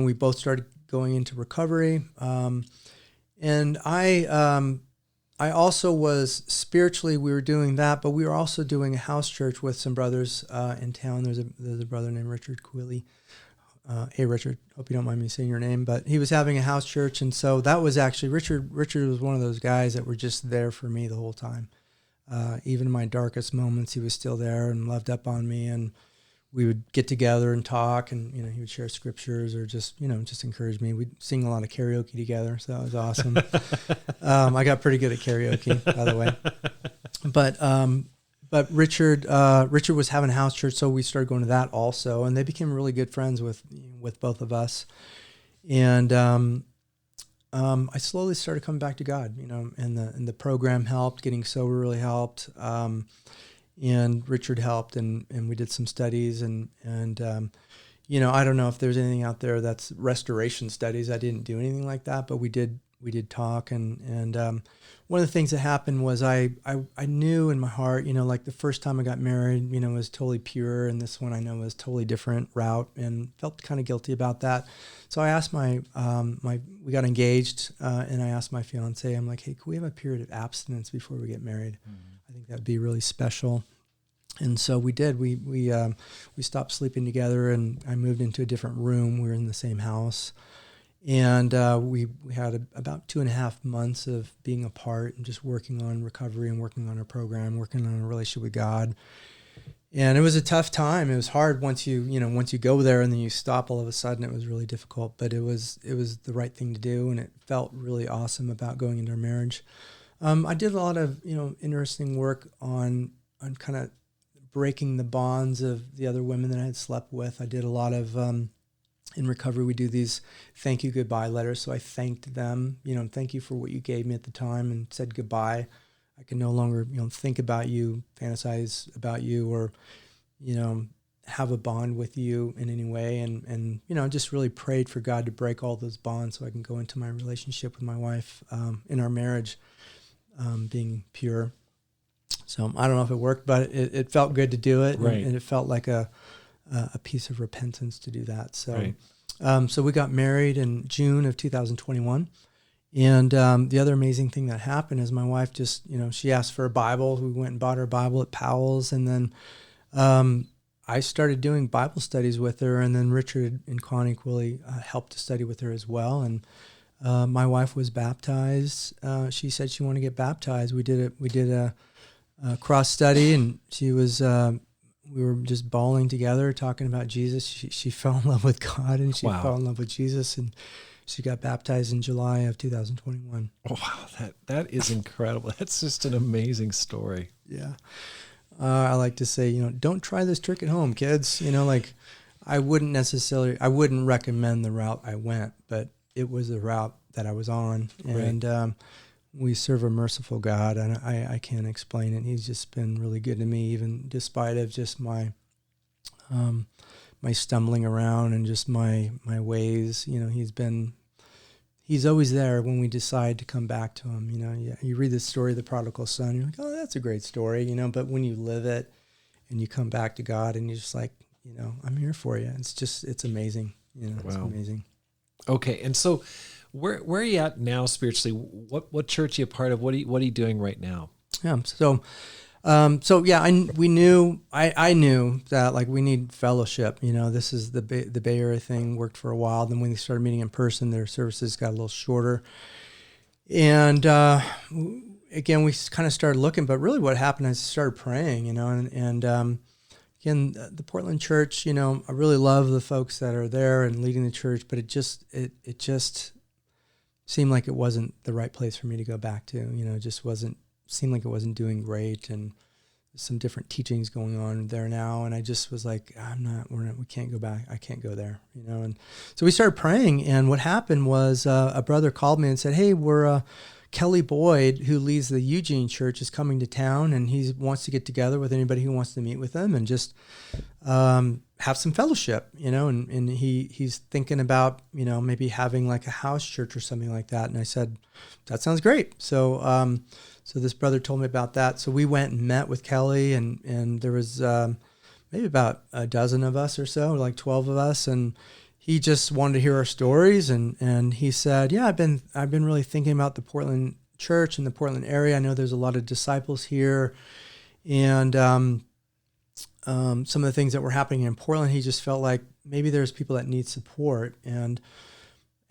we both started going into recovery. And I also was spiritually, we were doing that, but we were also doing a house church with some brothers in town. There's a brother named Richard Quilly. Hey, Richard, hope you don't mind me saying your name, but he was having a house church. And so that was actually, Richard was one of those guys that were just there for me the whole time. Even in my darkest moments, he was still there and loved up on me. And we would get together and talk, and he would share scriptures or just encourage me. We'd sing a lot of karaoke together, so that was awesome. I got pretty good at karaoke, by the way. But Richard was having a house church, so we started going to that also, and they became really good friends with both of us. And I slowly started coming back to God, and the program helped. Getting sober really helped. And Richard helped, and we did some studies, and I don't know if there's anything out there that's restoration studies. I didn't do anything like that, but we did talk, and one of the things that happened was I knew in my heart, like the first time I got married, was totally pure, and this one I know was totally different route, and felt kind of guilty about that. So I asked we got engaged, and I asked my fiance, I'm like, "Hey, can we have a period of abstinence before we get married?" Mm-hmm. I think that'd be really special. And so we did. We stopped sleeping together, and I moved into a different room. We were in the same house, and we had about 2.5 months of being apart and just working on recovery and working on our program, working on a relationship with God. And it was a tough time. It was hard once once you go there and then you stop all of a sudden. It was really difficult, but it was the right thing to do, and it felt really awesome about going into our marriage. I did a lot of interesting work on kind of breaking the bonds of the other women that I had slept with. I did a lot of in recovery. We do these thank you goodbye letters. So I thanked them, thank you for what you gave me at the time, and said goodbye. I can no longer, think about you, fantasize about you, or, have a bond with you in any way. And just really prayed for God to break all those bonds so I can go into my relationship with my wife, in our marriage, being pure. So I don't know if it worked, but it felt good to do it. Right. And it felt like a piece of repentance to do that. So, right. So we got married in June of 2021. And the other amazing thing that happened is my wife just, she asked for a Bible. We went and bought her a Bible at Powell's. And then I started doing Bible studies with her. And then Richard and Connie Quilley helped to study with her as well. And my wife was baptized. She said she wanted to get baptized. We did a cross study, and she was, we were just bawling together, talking about Jesus. She fell in love with God, and she fell in love with Jesus. And she got baptized in July of 2021. Wow, that is incredible. That's just an amazing story. Yeah. I like to say, don't try this trick at home, kids. I wouldn't recommend the route I went, but it was the route that I was on. And we serve a merciful God, and I can't explain it. He's just been really good to me, even despite of just my stumbling around and just my ways. He's always there when we decide to come back to him. You read the story of the prodigal son, you're like, oh, that's a great story, but when you live it and you come back to God and you're just like, I'm here for you. It's amazing. It's amazing. Okay. And so where are you at now spiritually? What church are you a part of? What are you doing right now? Yeah. I knew that like we need fellowship. This is the Bay Area thing worked for a while. Then when they started meeting in person, their services got a little shorter. And again, we kind of started looking, but really what happened is I started praying, again, the Portland church, I really love the folks that are there and leading the church, but it just seemed like it wasn't the right place for me to go back to. It just seemed like it wasn't doing great, and some different teachings going on there now. And I just was like, we can't go back. I can't go there, And so we started praying. And what happened was a brother called me and said, hey, Kelly Boyd, who leads the Eugene church, is coming to town, and he wants to get together with anybody who wants to meet with him and just have some fellowship, and he's thinking about, maybe having like a house church or something like that. And I said, that sounds great. So this brother told me about that. So we went and met with Kelly, and there was maybe about a dozen of us or so, like 12 of us, and he just wanted to hear our stories, and he said, yeah, I've been really thinking about the Portland church and the Portland area. I know there's a lot of disciples here, and some of the things that were happening in Portland, he just felt like maybe there's people that need support, and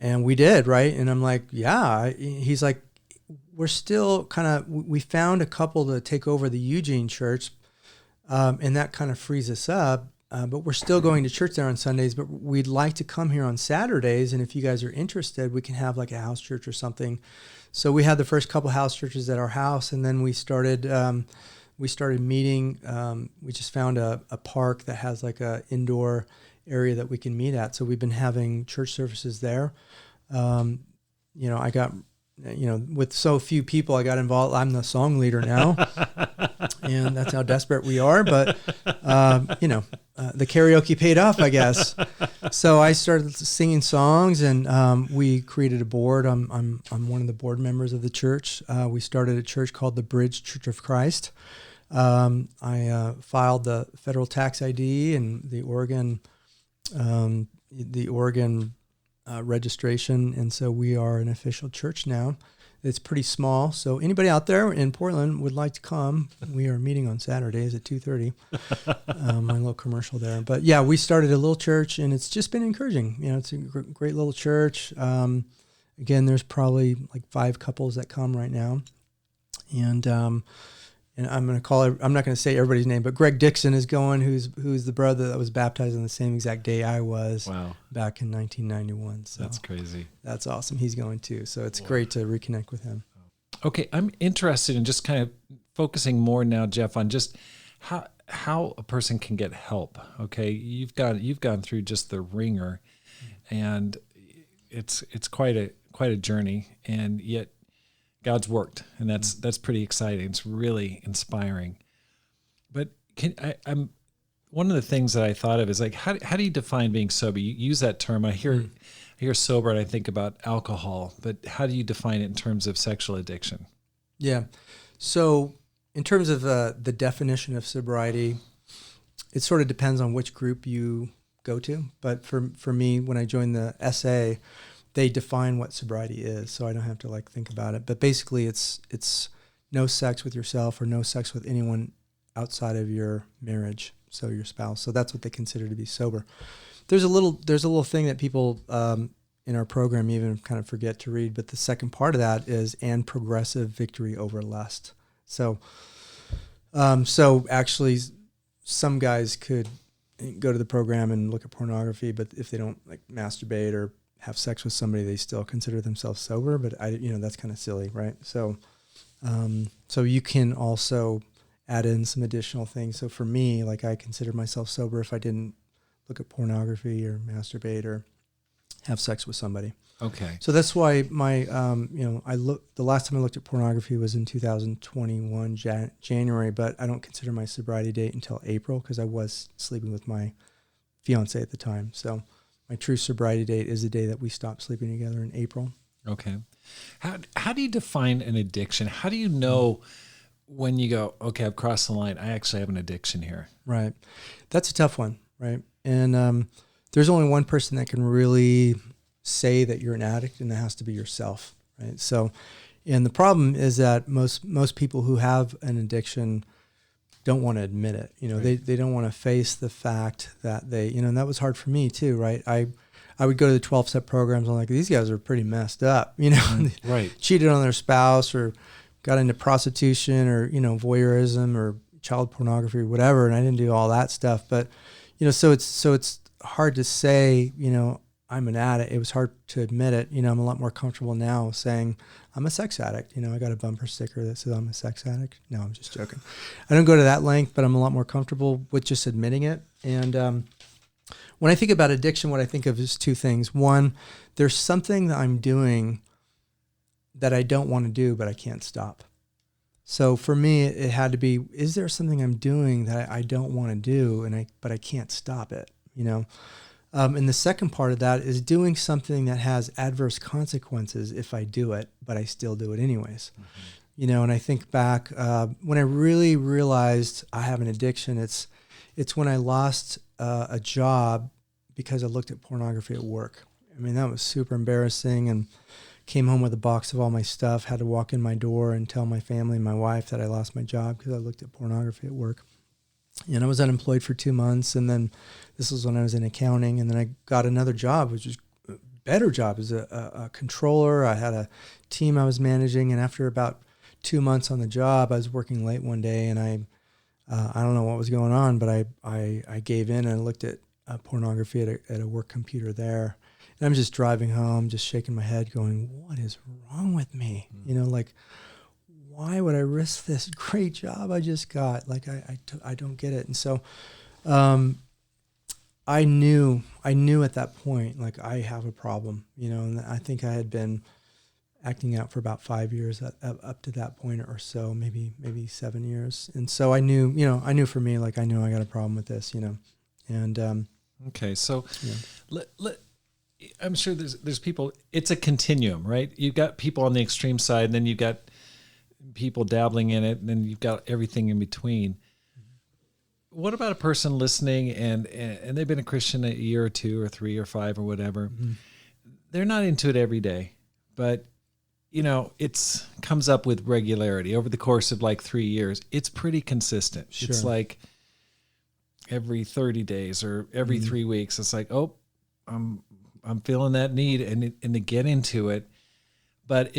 we did, right? And I'm like, yeah. He's like, we're still we found a couple to take over the Eugene church, and that kind of frees us up. But we're still going to church there on Sundays, but we'd like to come here on Saturdays. And if you guys are interested, we can have like a house church or something. So we had the first couple house churches at our house, and then we started meeting. We just found a park that has like a indoor area that we can meet at. So we've been having church services there. I got, with so few people, I got involved. I'm the song leader now. And that's how desperate we are. But, the karaoke paid off, I guess. So I started singing songs, and we created a board. I'm one of the board members of the church. We started a church called the Bridge Church of Christ. I filed the federal tax ID and the Oregon registration, and so we are an official church now. It's pretty small, so anybody out there in Portland would like to come. We are meeting on Saturdays at 2:30. My little commercial there, but yeah, we started a little church, and it's just been encouraging. It's a great little church. Again, there's probably like 5 couples that come right now, and and I'm not going to say everybody's name, but Greg Dixon is going, who's the brother that was baptized on the same exact day I was. Wow. Back in 1991. So that's crazy. That's awesome. He's going too. So it's great to reconnect with him. Okay. I'm interested in just kind of focusing more now, Jeff, on just how a person can get help. Okay. You've gone through just the ringer, and it's quite a journey, and yet God's worked, and that's pretty exciting. It's really inspiring. But I'm one of the things that I thought of is like, how do you define being sober? You use that term. I hear sober, and I think about alcohol. But how do you define it in terms of sexual addiction? Yeah. So in terms of the definition of sobriety, it sort of depends on which group you go to. But for me, when I joined the SA, they define what sobriety is, so I don't have to think about it. But basically, it's no sex with yourself or no sex with anyone outside of your marriage, so your spouse. So that's what they consider to be sober. There's a little thing that people in our program even kind of forget to read, but the second part of that is and progressive victory over lust. So actually, some guys could go to the program and look at pornography, but if they don't masturbate or have sex with somebody, they still consider themselves sober, but that's kind of silly, right? So you can also add in some additional things. So for me, I consider myself sober if I didn't look at pornography or masturbate or have sex with somebody. Okay. So that's why my, the last time I looked at pornography was in 2021, January, but I don't consider my sobriety date until April because I was sleeping with my fiance at the time. So my true sobriety date is the day that we stopped sleeping together in April. Okay. How do you define an addiction? How do you know when you go, okay, I've crossed the line, I actually have an addiction here? Right. That's a tough one, right? And there's only one person that can really say that you're an addict, and that has to be yourself, right? So, and the problem is that most people who have an addiction don't want to admit it. Right. They don't want to face the fact that they, and that was hard for me too, right? I would go to the 12-step programs. I'm like, these guys are pretty messed up, Right. Cheated on their spouse or got into prostitution or, voyeurism or child pornography or whatever. And I didn't do all that stuff. But, so it's hard to say, I'm an addict. It was hard to admit it. I'm a lot more comfortable now saying I'm a sex addict. I got a bumper sticker that says I'm a sex addict. No, I'm just joking. I don't go to that length, but I'm a lot more comfortable with just admitting it. And when I think about addiction, what I think of is two things. One, there's something that I'm doing that I don't want to do, but I can't stop. So for me, it had to be, is there something I'm doing that I don't want to do, but I can't stop it, And the second part of that is doing something that has adverse consequences if I do it, but I still do it anyways. Mm-hmm. And I think back when I really realized I have an addiction, it's when I lost a job because I looked at pornography at work. I mean, that was super embarrassing, and came home with a box of all my stuff, had to walk in my door and tell my family and my wife that I lost my job because I looked at pornography at work. And I was unemployed for 2 months, and then this was when I was in accounting, and then I got another job, which was a better job as a controller. I had a team I was managing, and after about 2 months on the job, I was working late one day, and I don't know what was going on, but I gave in and I looked at pornography at a work computer there. And I'm just driving home, just shaking my head going, what is wrong with me? Why would I risk this great job I just got? I don't get it. And so I knew at that point, I have a problem, and I think I had been acting out for about 5 years up to that point or so, maybe 7 years. And so I knew for me, I knew I got a problem with this, and okay. So I'm sure there's people, it's a continuum, right? You've got people on the extreme side, and then you've got people dabbling in it, and then you've got everything in between. Mm-hmm. What about a person listening and they've been a Christian a year or 2 or 3 or 5 or whatever? Mm-hmm. They're not into it every day, but it's comes up with regularity over the course of 3 years. It's pretty consistent. Sure. It's every 30 days or every 3 weeks. It's I'm feeling that need and to get into it, but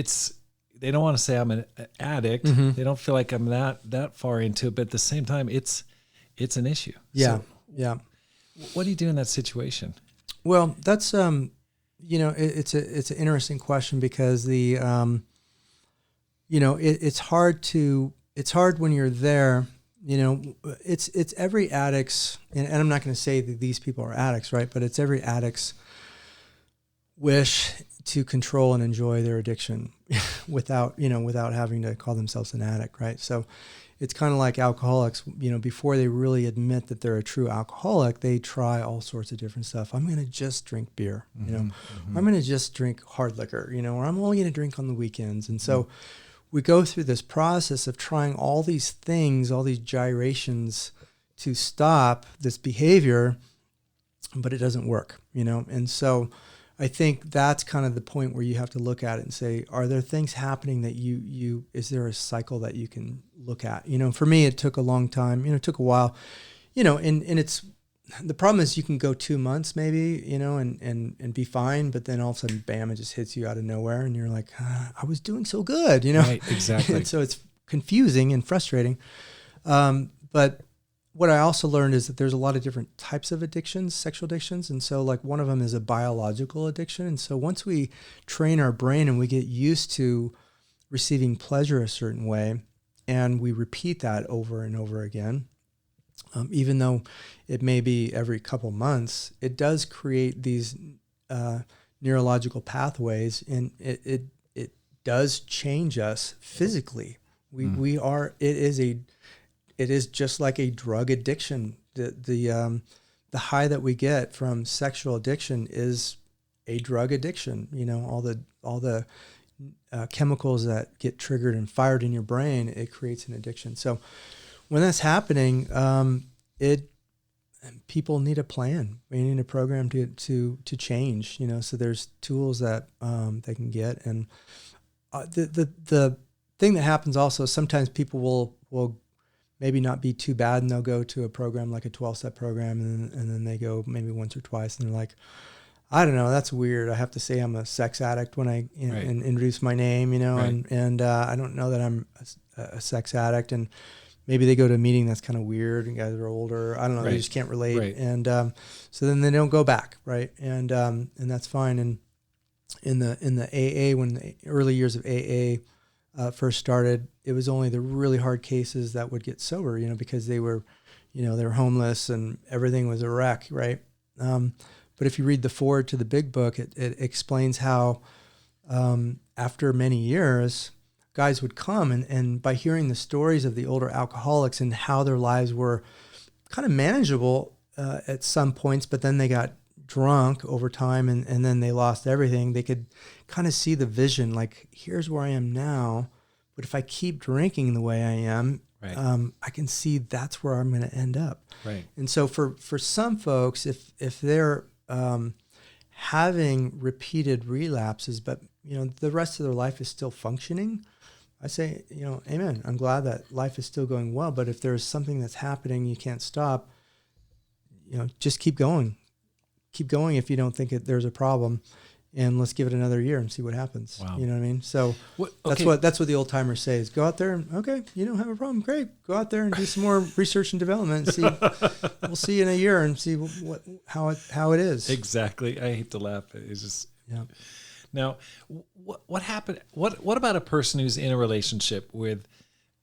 they don't want to say I'm an addict. Mm-hmm. They don't feel like I'm that far into it, but at the same time, it's an issue. Yeah. So yeah. what do you do in that situation? Well, that's, it's an interesting question because it's hard when you're there, it's every addict's, and I'm not going to say that these people are addicts, right? But it's every addict's wish to control and enjoy their addiction without having to call themselves an addict, right? So it's kind of like alcoholics, before they really admit that they're a true alcoholic, they try all sorts of different stuff. I'm going to just drink beer, I'm going to just drink hard liquor, or I'm only going to drink on the weekends. And so we go through this process of trying all these things, all these gyrations to stop this behavior, but it doesn't work, And so I think that's kind of the point where you have to look at it and say, are there things happening that is there a cycle that you can look at? For me, it took a long time, it took a while, and it's, the problem is you can go 2 months maybe, and be fine, but then all of a sudden, bam, it just hits you out of nowhere. And you're like, I was doing so good, Right, exactly. And so it's confusing and frustrating. But what I also learned is that there's a lot of different types of addictions, sexual addictions. And so like one of them is a biological addiction. And so once we train our brain and we get used to receiving pleasure a certain way, and we repeat that over and over again, even though it may be every couple months, it does create these neurological pathways, and it does change us physically. It is just like a drug addiction. The high that we get from sexual addiction is a drug addiction. All the chemicals that get triggered and fired in your brain, it creates an addiction. So when that's happening, people need a plan. We need a program to change. So there's tools that they can get, and the thing that happens also, sometimes people will maybe not be too bad, and they'll go to a program like a 12-step program, and then they go maybe once or twice, and they're like, I don't know, that's weird. I have to say I'm a sex addict when I and introduce my name, Right. and I don't know that I'm a sex addict. And maybe they go to a meeting that's kind of weird, and guys are older. I don't know, Right. they just can't relate. Right. And so then they don't go back, right? And that's fine. And in the AA, when the early years of AA first started, it was only the really hard cases that would get sober, because they were homeless and everything was a wreck, right? But if you read the foreword to the big book, it explains how after many years, guys would come and by hearing the stories of the older alcoholics and how their lives were kind of manageable at some points, but then they got drunk over time and then they lost everything, they could kind of see the vision, like, here's where I am now, but if I keep drinking the way I am, Right. I can see that's where I'm going to end up. Right. And so for some folks, if they're having repeated relapses, but the rest of their life is still functioning, I say, amen. I'm glad that life is still going well. But if there's something that's happening, you can't stop, just keep going. Keep going if you don't think there's a problem, and let's give it another year and see what happens. Wow. You know what I mean? So Okay. that's what the old timers say is, go out there and, okay, you don't have a problem, great. Go out there and do some more research and development and see. We'll see you in a year and see how it is. Exactly. I hate to laugh. It's just, Yeah. Now, what happened? What about a person who's in a relationship with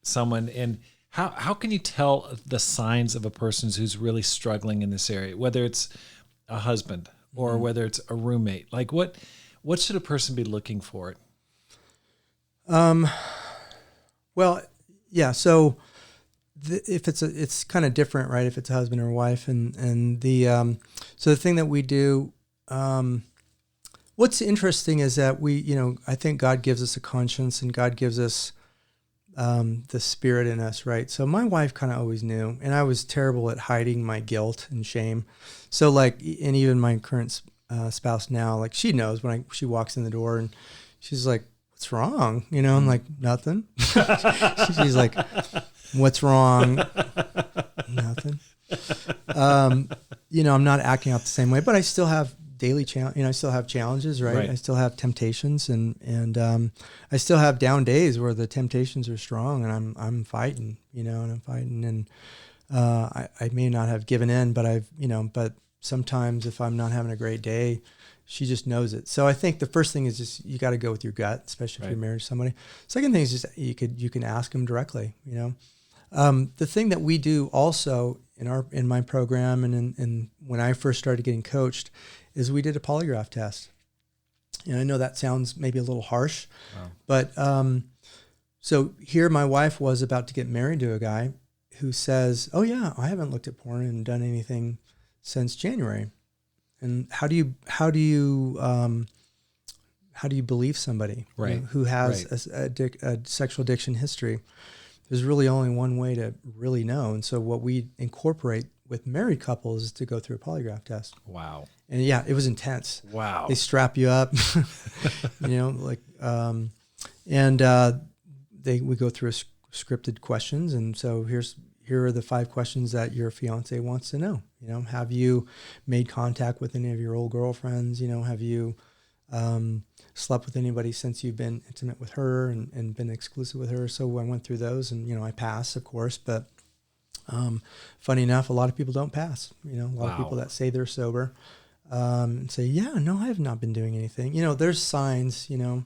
someone, and how can you tell the signs of a person who's really struggling in this area, whether it's a husband or whether it's a roommate? Like what should a person be looking for? Well, yeah. So if it's kind of different, right? If it's a husband or a wife, and so the thing that we do, what's interesting is that I think God gives us a conscience, and God gives us the spirit in us, right? So my wife kind of always knew, and I was terrible at hiding my guilt and shame. So and even my current spouse now, like, she knows when she walks in the door and she's like, what's wrong? I'm like, nothing. She's like, what's wrong? Nothing. I'm not acting out the same way, but I still have daily challenge. I still have challenges, right? Right. I still have temptations, and I still have down days where the temptations are strong, and I'm fighting, and I'm fighting, and I may not have given in, but but sometimes if I'm not having a great day, she just knows it. So I think the first thing is just you got to go with your gut, especially if you're married to somebody. Second thing is just you can ask them directly. The thing that we do also in my program and when I first started getting coached is we did a polygraph test. And I know that sounds maybe a little harsh, but so here my wife was about to get married to a guy who says, "Oh yeah, I haven't looked at porn and done anything since January." And how do you believe somebody who has a sexual addiction history? There's really only one way to really know. And so what we incorporate with married couples is to go through a polygraph test. Wow. And yeah, it was intense. Wow. They strap you up, we go through scripted questions. And so here are the 5 questions that your fiance wants to know. Have you made contact with any of your old girlfriends? Have you slept with anybody since you've been intimate with her and been exclusive with her? So I went through those, and I passed, of course, but funny enough, a lot of people don't pass. A lot of people that say they're sober and say, yeah, no, I have not been doing anything. There's signs, and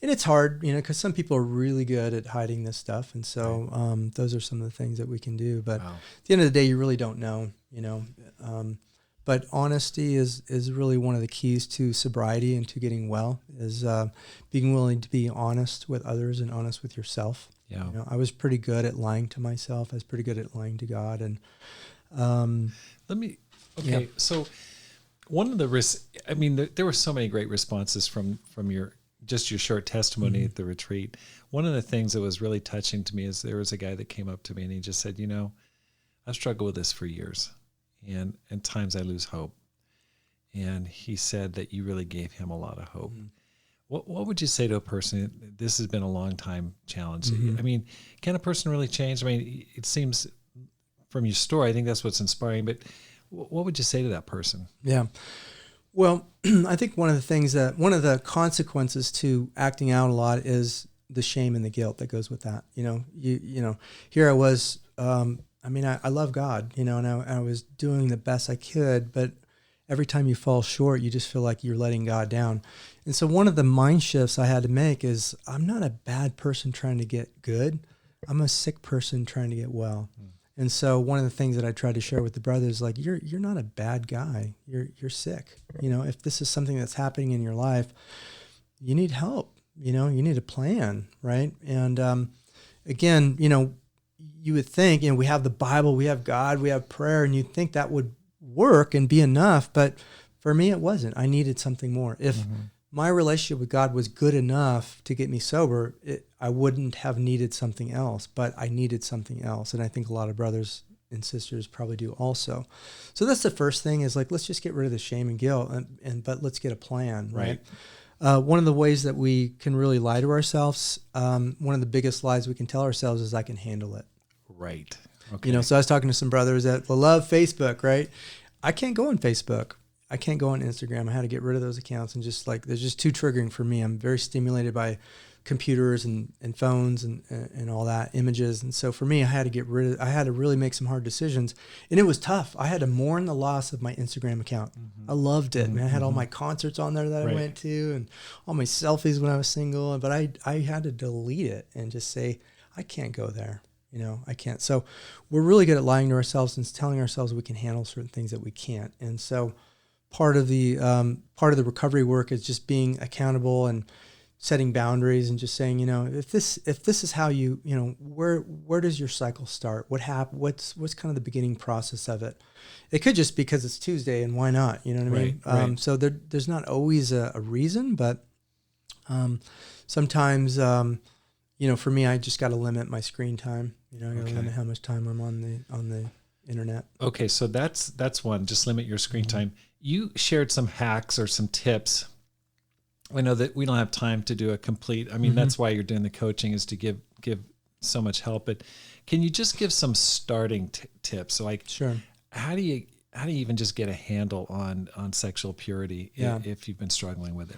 it's hard, because some people are really good at hiding this stuff. And so those are some of the things that we can do. But at the end of the day, you really don't know, but honesty is really one of the keys to sobriety and to getting well, is being willing to be honest with others and honest with yourself. Yeah. I was pretty good at lying to myself. I was pretty good at lying to God. And so one of the risks, there were so many great responses from your short testimony at the retreat. One of the things that was really touching to me is there was a guy that came up to me and he just said, I've struggled with this for years, and at times I lose hope. And he said that you really gave him a lot of hope. Mm-hmm. What would you say to a person? This has been a long time challenge. Mm-hmm. Can a person really change? It seems from your story, I think that's what's inspiring, but what would you say to that person? Yeah. Well, I think one of the consequences to acting out a lot is the shame and the guilt that goes with that. Here I was, I love God, and I was doing the best I could, but every time you fall short, you just feel like you're letting God down. And so one of the mind shifts I had to make is I'm not a bad person trying to get good. I'm a sick person trying to get well. And so one of the things that I tried to share with the brothers, like, you're not a bad guy. You're sick. If this is something that's happening in your life, you need help. You need a plan, right? And again, you would think, we have the Bible, we have God, we have prayer, and you'd think that would work and be enough. But for me, it wasn't. I needed something more. If my relationship with God was good enough to get me sober, I wouldn't have needed something else, but I needed something else. And I think a lot of brothers and sisters probably do also. So that's the first thing, is like, let's just get rid of the shame and guilt, but let's get a plan, right? One of the ways that we can really lie to ourselves, one of the biggest lies we can tell ourselves is, I can handle it. Right. Okay. So I was talking to some brothers that love Facebook, right? I can't go on Facebook. I can't go on Instagram. I had to get rid of those accounts, and just like, they're just too triggering for me. I'm very stimulated by computers and phones and all that, images. And so for me, I had to really make some hard decisions, and it was tough. I had to mourn the loss of my Instagram account. I loved it, man. I had all my concerts on there that I went to, and all my selfies when I was single, but I had to delete it and just say, I can't go there. I can't. So we're really good at lying to ourselves and telling ourselves we can handle certain things that we can't. And so part of the recovery work is just being accountable and setting boundaries, and just saying, if this is how where does your cycle start? What happened? What's kind of the beginning process of it? It could just be because it's Tuesday, and why not? You know what I mean? Right. So there's not always a reason, but sometimes, for me, I just got to limit my screen time. I got to limit how much time I'm on the internet. Okay, so that's one. Just limit your screen time. You shared some hacks or some tips. I know that we don't have time to do a complete. That's why you're doing the coaching, is to give so much help. But can you just give some starting tips? So, like, sure. How do you how do you even just get a handle on sexual purity if you've been struggling with it?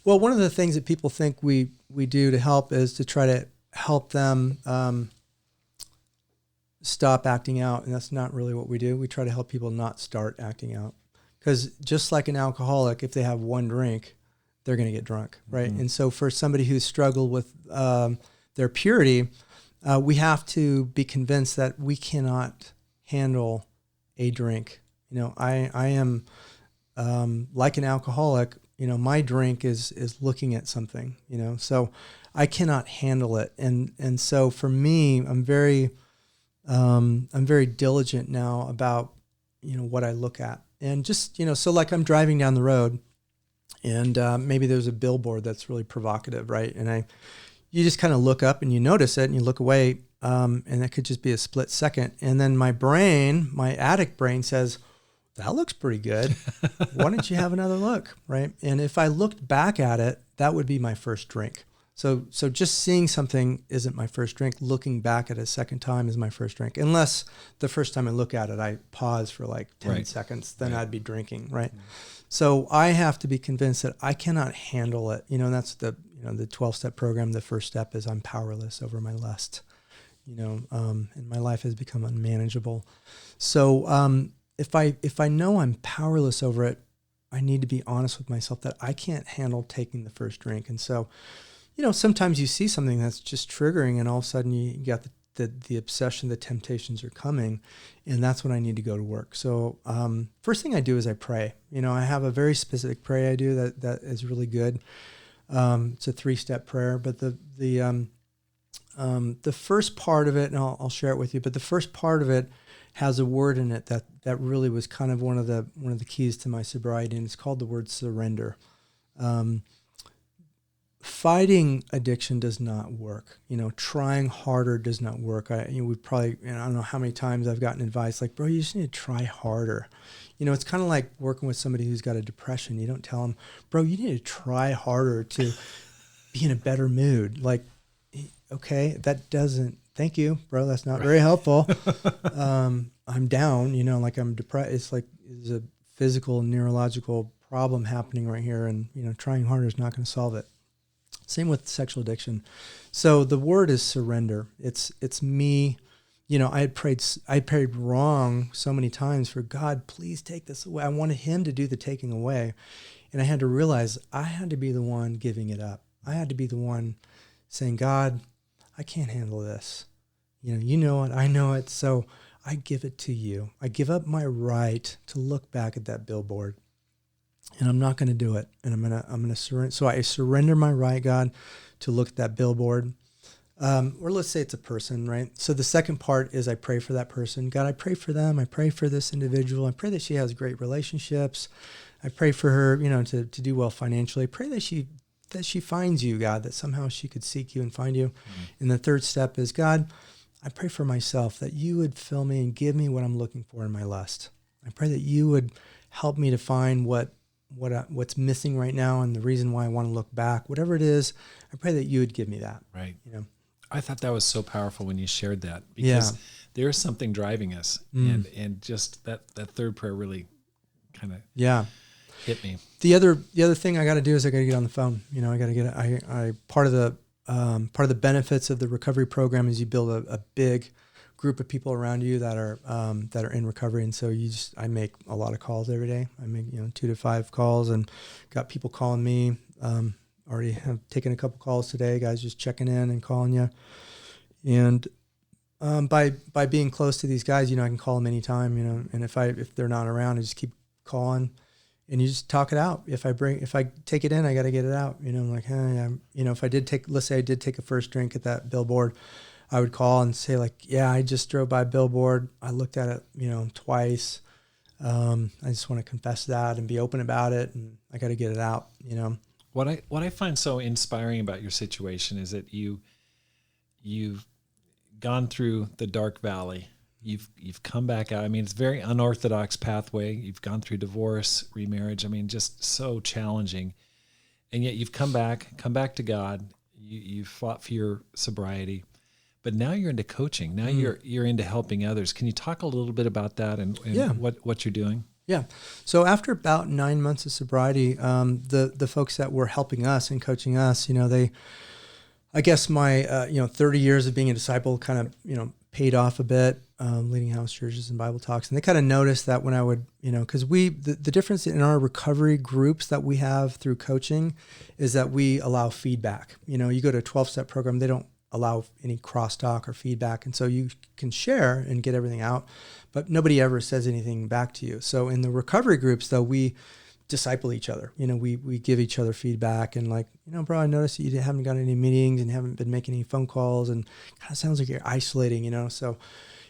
Well, one of the things that people think we do to help is to try to help them stop acting out, and that's not really what we do. We try to help people not start acting out, because just like an alcoholic, if they have one drink, they're going to get drunk, right? Mm-hmm. And so for somebody who's struggled with their purity, we have to be convinced that we cannot handle a drink. You know, I am like an alcoholic. You know, my drink is looking at something. You know, so I cannot handle it, and so for me, I'm very diligent now about what I look at, and just so like I'm driving down the road, and maybe there's a billboard that's really provocative, right? And you just kind of look up and you notice it, and you look away, and that could just be a split second, and then my addict brain says, that looks pretty good. Why don't you have another look, right? And if I looked back at it, that would be my first drink. So just seeing something isn't my first drink. Looking back at it a second time is my first drink. Unless the first time I look at it, I pause for like 10 seconds, then I'd be drinking, right? Mm-hmm. So I have to be convinced that I cannot handle it. And that's the 12-step program. The first step is I'm powerless over my lust, and my life has become unmanageable. So, if I know I'm powerless over it, I need to be honest with myself that I can't handle taking the first drink. And so, sometimes you see something that's just triggering, and all of a sudden you got the obsession, the temptations are coming, and that's when I need to go to work. So first thing I do is I pray. I have a very specific prayer I do that is really good. It's a 3-step prayer, but the first part of it, and I'll share it with you, but the first part of it has a word in it that really was kind of one of the keys to my sobriety, and it's called the word surrender. Fighting addiction does not work. Trying harder does not work. I don't know how many times I've gotten advice like, bro, you just need to try harder. It's kind of like working with somebody who's got a depression. You don't tell them, bro, you need to try harder to be in a better mood. Like, okay, that doesn't, thank you, bro. That's not very helpful. I'm down, like I'm depressed. It's like there's a physical, neurological problem happening right here. And, trying harder is not going to solve it. Same with sexual addiction. So the word is surrender. It's me. I prayed wrong so many times for God, please take this away. I wanted him to do the taking away. And I had to realize I had to be the one giving it up. I had to be the one saying, God, I can't handle this. You know it, I know it. So I give it to you. I give up my right to look back at that billboard, and I'm not going to do it. And I'm going to surrender. So I surrender my right, God, to look at that billboard. Or let's say it's a person, right? So the second part is I pray for that person. God, I pray for them. I pray for this individual. I pray that she has great relationships. I pray for her, to do well financially. I pray that she finds you, God, that somehow she could seek you and find you. Mm-hmm. And the third step is, God, I pray for myself that you would fill me and give me what I'm looking for in my lust. I pray that you would help me to find what's missing right now and the reason why I want to look back. Whatever it is, I pray that you would give me that. Right. I thought that was so powerful when you shared that, because there's something driving us, and just that third prayer really kind of hit me. The other thing I got to do is I got to get on the phone. I got to get part of the benefits of the recovery program is you build a big group of people around you that are in recovery, and so I make a lot of calls every day. I make 2 to 5 calls, and got people calling me. Already have taken a couple calls today, guys just checking in and calling you. And by being close to these guys, I can call them anytime, and if they're not around, I just keep calling, and you just talk it out. If I take it in, I got to get it out. I'm like, hey, let's say I did take a first drink at that billboard, I would call and say like, yeah, I just drove by a billboard. I looked at it, twice. I just want to confess that and be open about it, and I got to get it out, What I find so inspiring about your situation is that you've gone through the dark valley. You've come back out. I mean, it's a very unorthodox pathway. You've gone through divorce, remarriage. I mean, just so challenging. And yet you've come back to God. You've fought for your sobriety. but now you're into coaching. Now you're into helping others. Can you talk a little bit about that and what you're doing? Yeah. So after about 9 months of sobriety, the folks that were helping us and coaching us, I guess my 30 years of being a disciple kind of paid off a bit, leading house churches and Bible talks, and they kind of noticed that when I would because the difference in our recovery groups that we have through coaching is that we allow feedback. You go to a 12-step program, they don't allow any crosstalk or feedback, and so you can share and get everything out, but nobody ever says anything back to you. So in the recovery groups, though, we disciple each other. We give each other feedback and bro, I noticed that you haven't got any meetings and haven't been making any phone calls and kind of sounds like you're isolating, So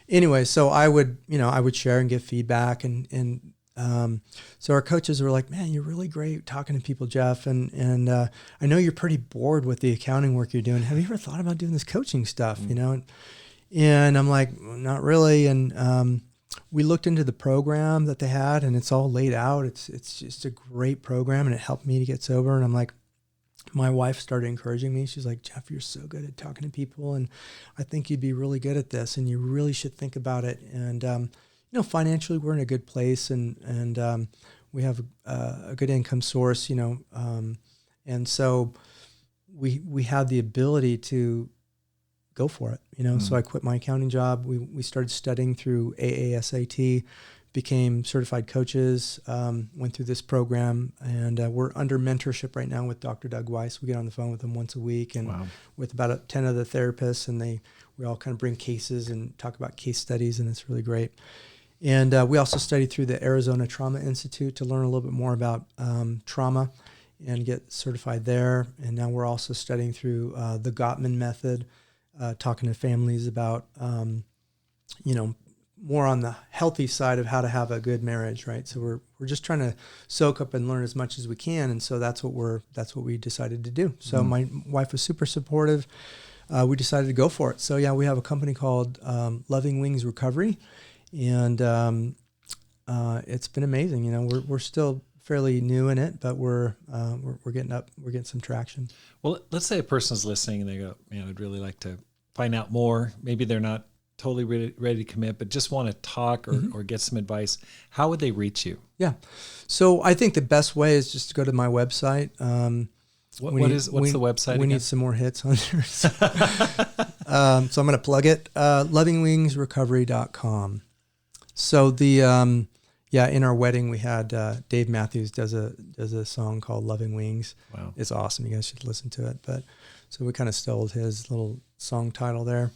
anyway, so I would share and give feedback and so our coaches were like, man, you're really great talking to people, Jeff. And I know you're pretty bored with the accounting work you're doing. Have you ever thought about doing this coaching stuff, And I'm like, not really. And we looked into the program that they had, and it's all laid out. It's just a great program, and it helped me to get sober. And I'm like, my wife started encouraging me. She's like, Jeff, you're so good at talking to people, and I think you'd be really good at this, and you really should think about it. And financially, we're in a good place, and we have a good income source, and so we had the ability to go for it, So I quit my accounting job. We started studying through AASAT, became certified coaches, went through this program, and we're under mentorship right now with Dr. Doug Weiss. We get on the phone with him once a week, and with about 10 other therapists, and we all kind of bring cases and talk about case studies, and it's really great. And we also studied through the Arizona Trauma Institute to learn a little bit more about trauma and get certified there. And now we're also studying through the Gottman method, talking to families about, more on the healthy side of how to have a good marriage, right? So we're just trying to soak up and learn as much as we can, and so that's what we decided to do. So my wife was super supportive. We decided to go for it. So we have a company called Loving Wings Recovery, and it's been amazing. We're still fairly new in it, but we're getting some traction. Well, let's say a person's listening and they go, man, I'd really like to find out more. Maybe they're not totally ready to commit, but just want to talk or get some advice. How would they reach you? Yeah. So I think the best way is just to go to my website. What's the website? We need some more hits on there. So I'm going to plug it. lovingwingsrecovery.com. So in our wedding we had Dave Matthews does a song called Loving Wings. Wow. It's awesome. You guys should listen to it. But so we kind of stole his little song title there.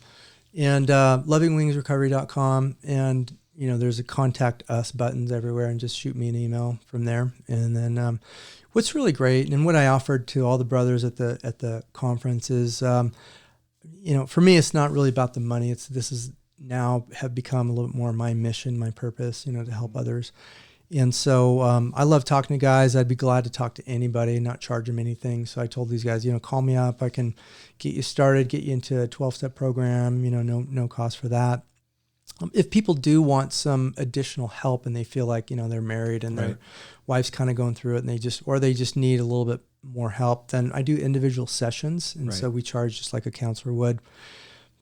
And lovingwingsrecovery.com, and there's a contact us buttons everywhere, and just shoot me an email from there. And then what's really great, and what I offered to all the brothers at the conference is, for me, it's not really about the money. This is now have become a little bit more my mission, my purpose, to help others. And so I love talking to guys. I'd be glad to talk to anybody, not charge them anything. So I told these guys, call me up. I can get you started, get you into a 12-step program, no cost for that. If people do want some additional help and they feel like, they're married and their wife's kind of going through it and they just need a little bit more help, then I do individual sessions. And so we charge just like a counselor would.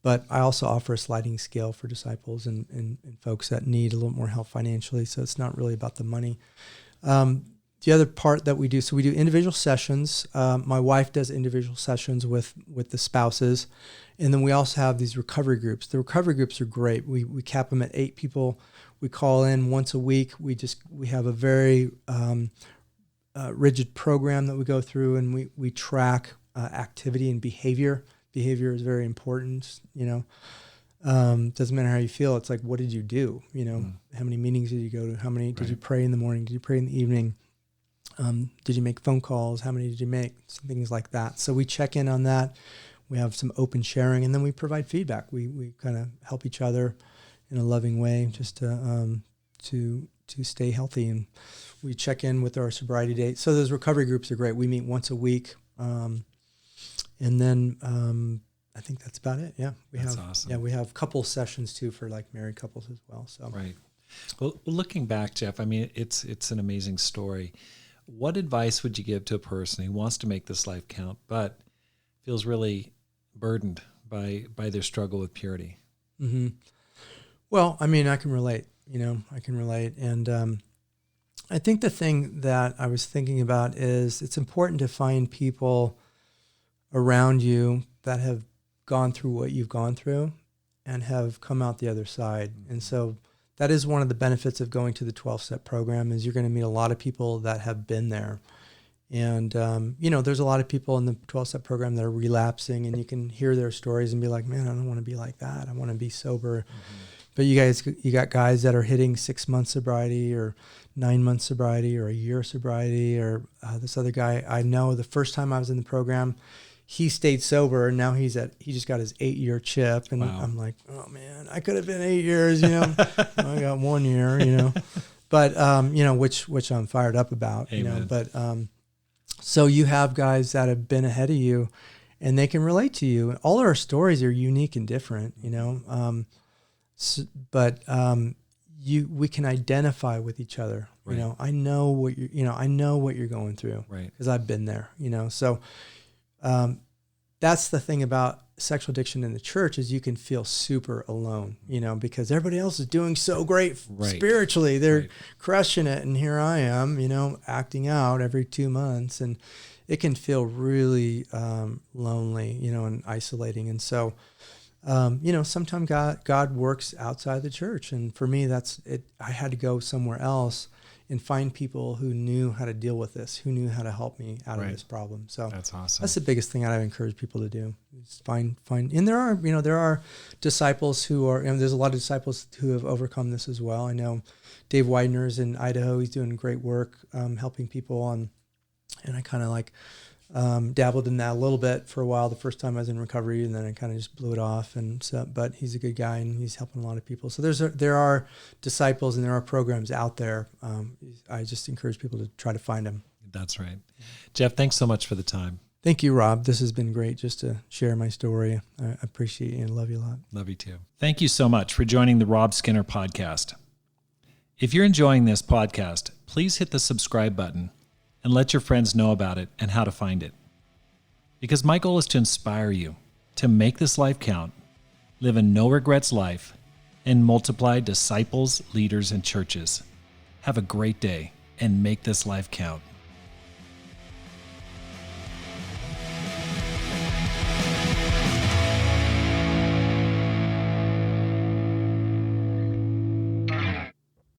But I also offer a sliding scale for disciples and folks that need a little more help financially. So it's not really about the money. The other part that we do, so we do individual sessions. My wife does individual sessions with the spouses. And then we also have these recovery groups. The recovery groups are great. We cap them at 8 people. We call in once a week. We have a very rigid program that we go through, and we track activity and behavior. Behavior is very important, doesn't matter how you feel. It's like, what did you do? How many meetings did you go to? How many did you pray in the morning? Did you pray in the evening? Did you make phone calls? How many did you make? Some things like that. So we check in on that. We have some open sharing, and then we provide feedback. We kind of help each other in a loving way, just to stay healthy. And we check in with our sobriety date. So those recovery groups are great. We meet once a week. And then I think that's about it. Yeah, that's awesome. Yeah, we have couple sessions too for like married couples as well. So Well, looking back, Jeff, I mean, it's an amazing story. What advice would you give to a person who wants to make this life count but feels really burdened by their struggle with purity. Mm-hmm. Well, I mean, I can relate. I can relate, and I think the thing that I was thinking about is it's important to find people around you that have gone through what you've gone through and have come out the other side. Mm-hmm. And so that is one of the benefits of going to the 12-step program is you're going to meet a lot of people that have been there. And, there's a lot of people in the 12-step program that are relapsing, and you can hear their stories and be like, man, I don't want to be like that. I want to be sober. Mm-hmm. But you got guys that are hitting 6 months sobriety or 9 months sobriety or a year sobriety, or this other guy I know the first time I was in the program, he stayed sober, and now he just got his 8-year chip. And wow. I'm like, oh man, I could have been 8 years, I got 1 year, but, which I'm fired up about, Amen. But, so you have guys that have been ahead of you and they can relate to you. All our stories are unique and different, we can identify with each other. Right. I know what you're going through, right? Because I've been there, So that's the thing about sexual addiction in the church is you can feel super alone, because everybody else is doing so great spiritually. They're crushing it, and here I am, acting out every 2 months, and it can feel really lonely, and isolating. And so. Sometimes God works outside the church. And for me, that's it. I had to go somewhere else and find people who knew how to deal with this, who knew how to help me out of this problem. So that's awesome. That's the biggest thing I encourage people to do is find, and there are disciples who are, there's a lot of disciples who have overcome this as well. I know Dave Widener's in Idaho. He's doing great work, helping people and I kind of dabbled in that a little bit for a while the first time I was in recovery, and then I kind of just blew it off. And so, but he's a good guy and he's helping a lot of people. So there are disciples and there are programs out there. I just encourage people to try to find them. That's right. Jeff, thanks so much for the time. Thank you, Rob. This has been great just to share my story. I appreciate you and love you a lot. Love you too. Thank you so much for joining the Rob Skinner podcast. If you're enjoying this podcast, please hit the subscribe button and let your friends know about it and how to find it. Because my goal is to inspire you to make this life count, live a no regrets life, and multiply disciples, leaders, and churches. Have a great day and make this life count.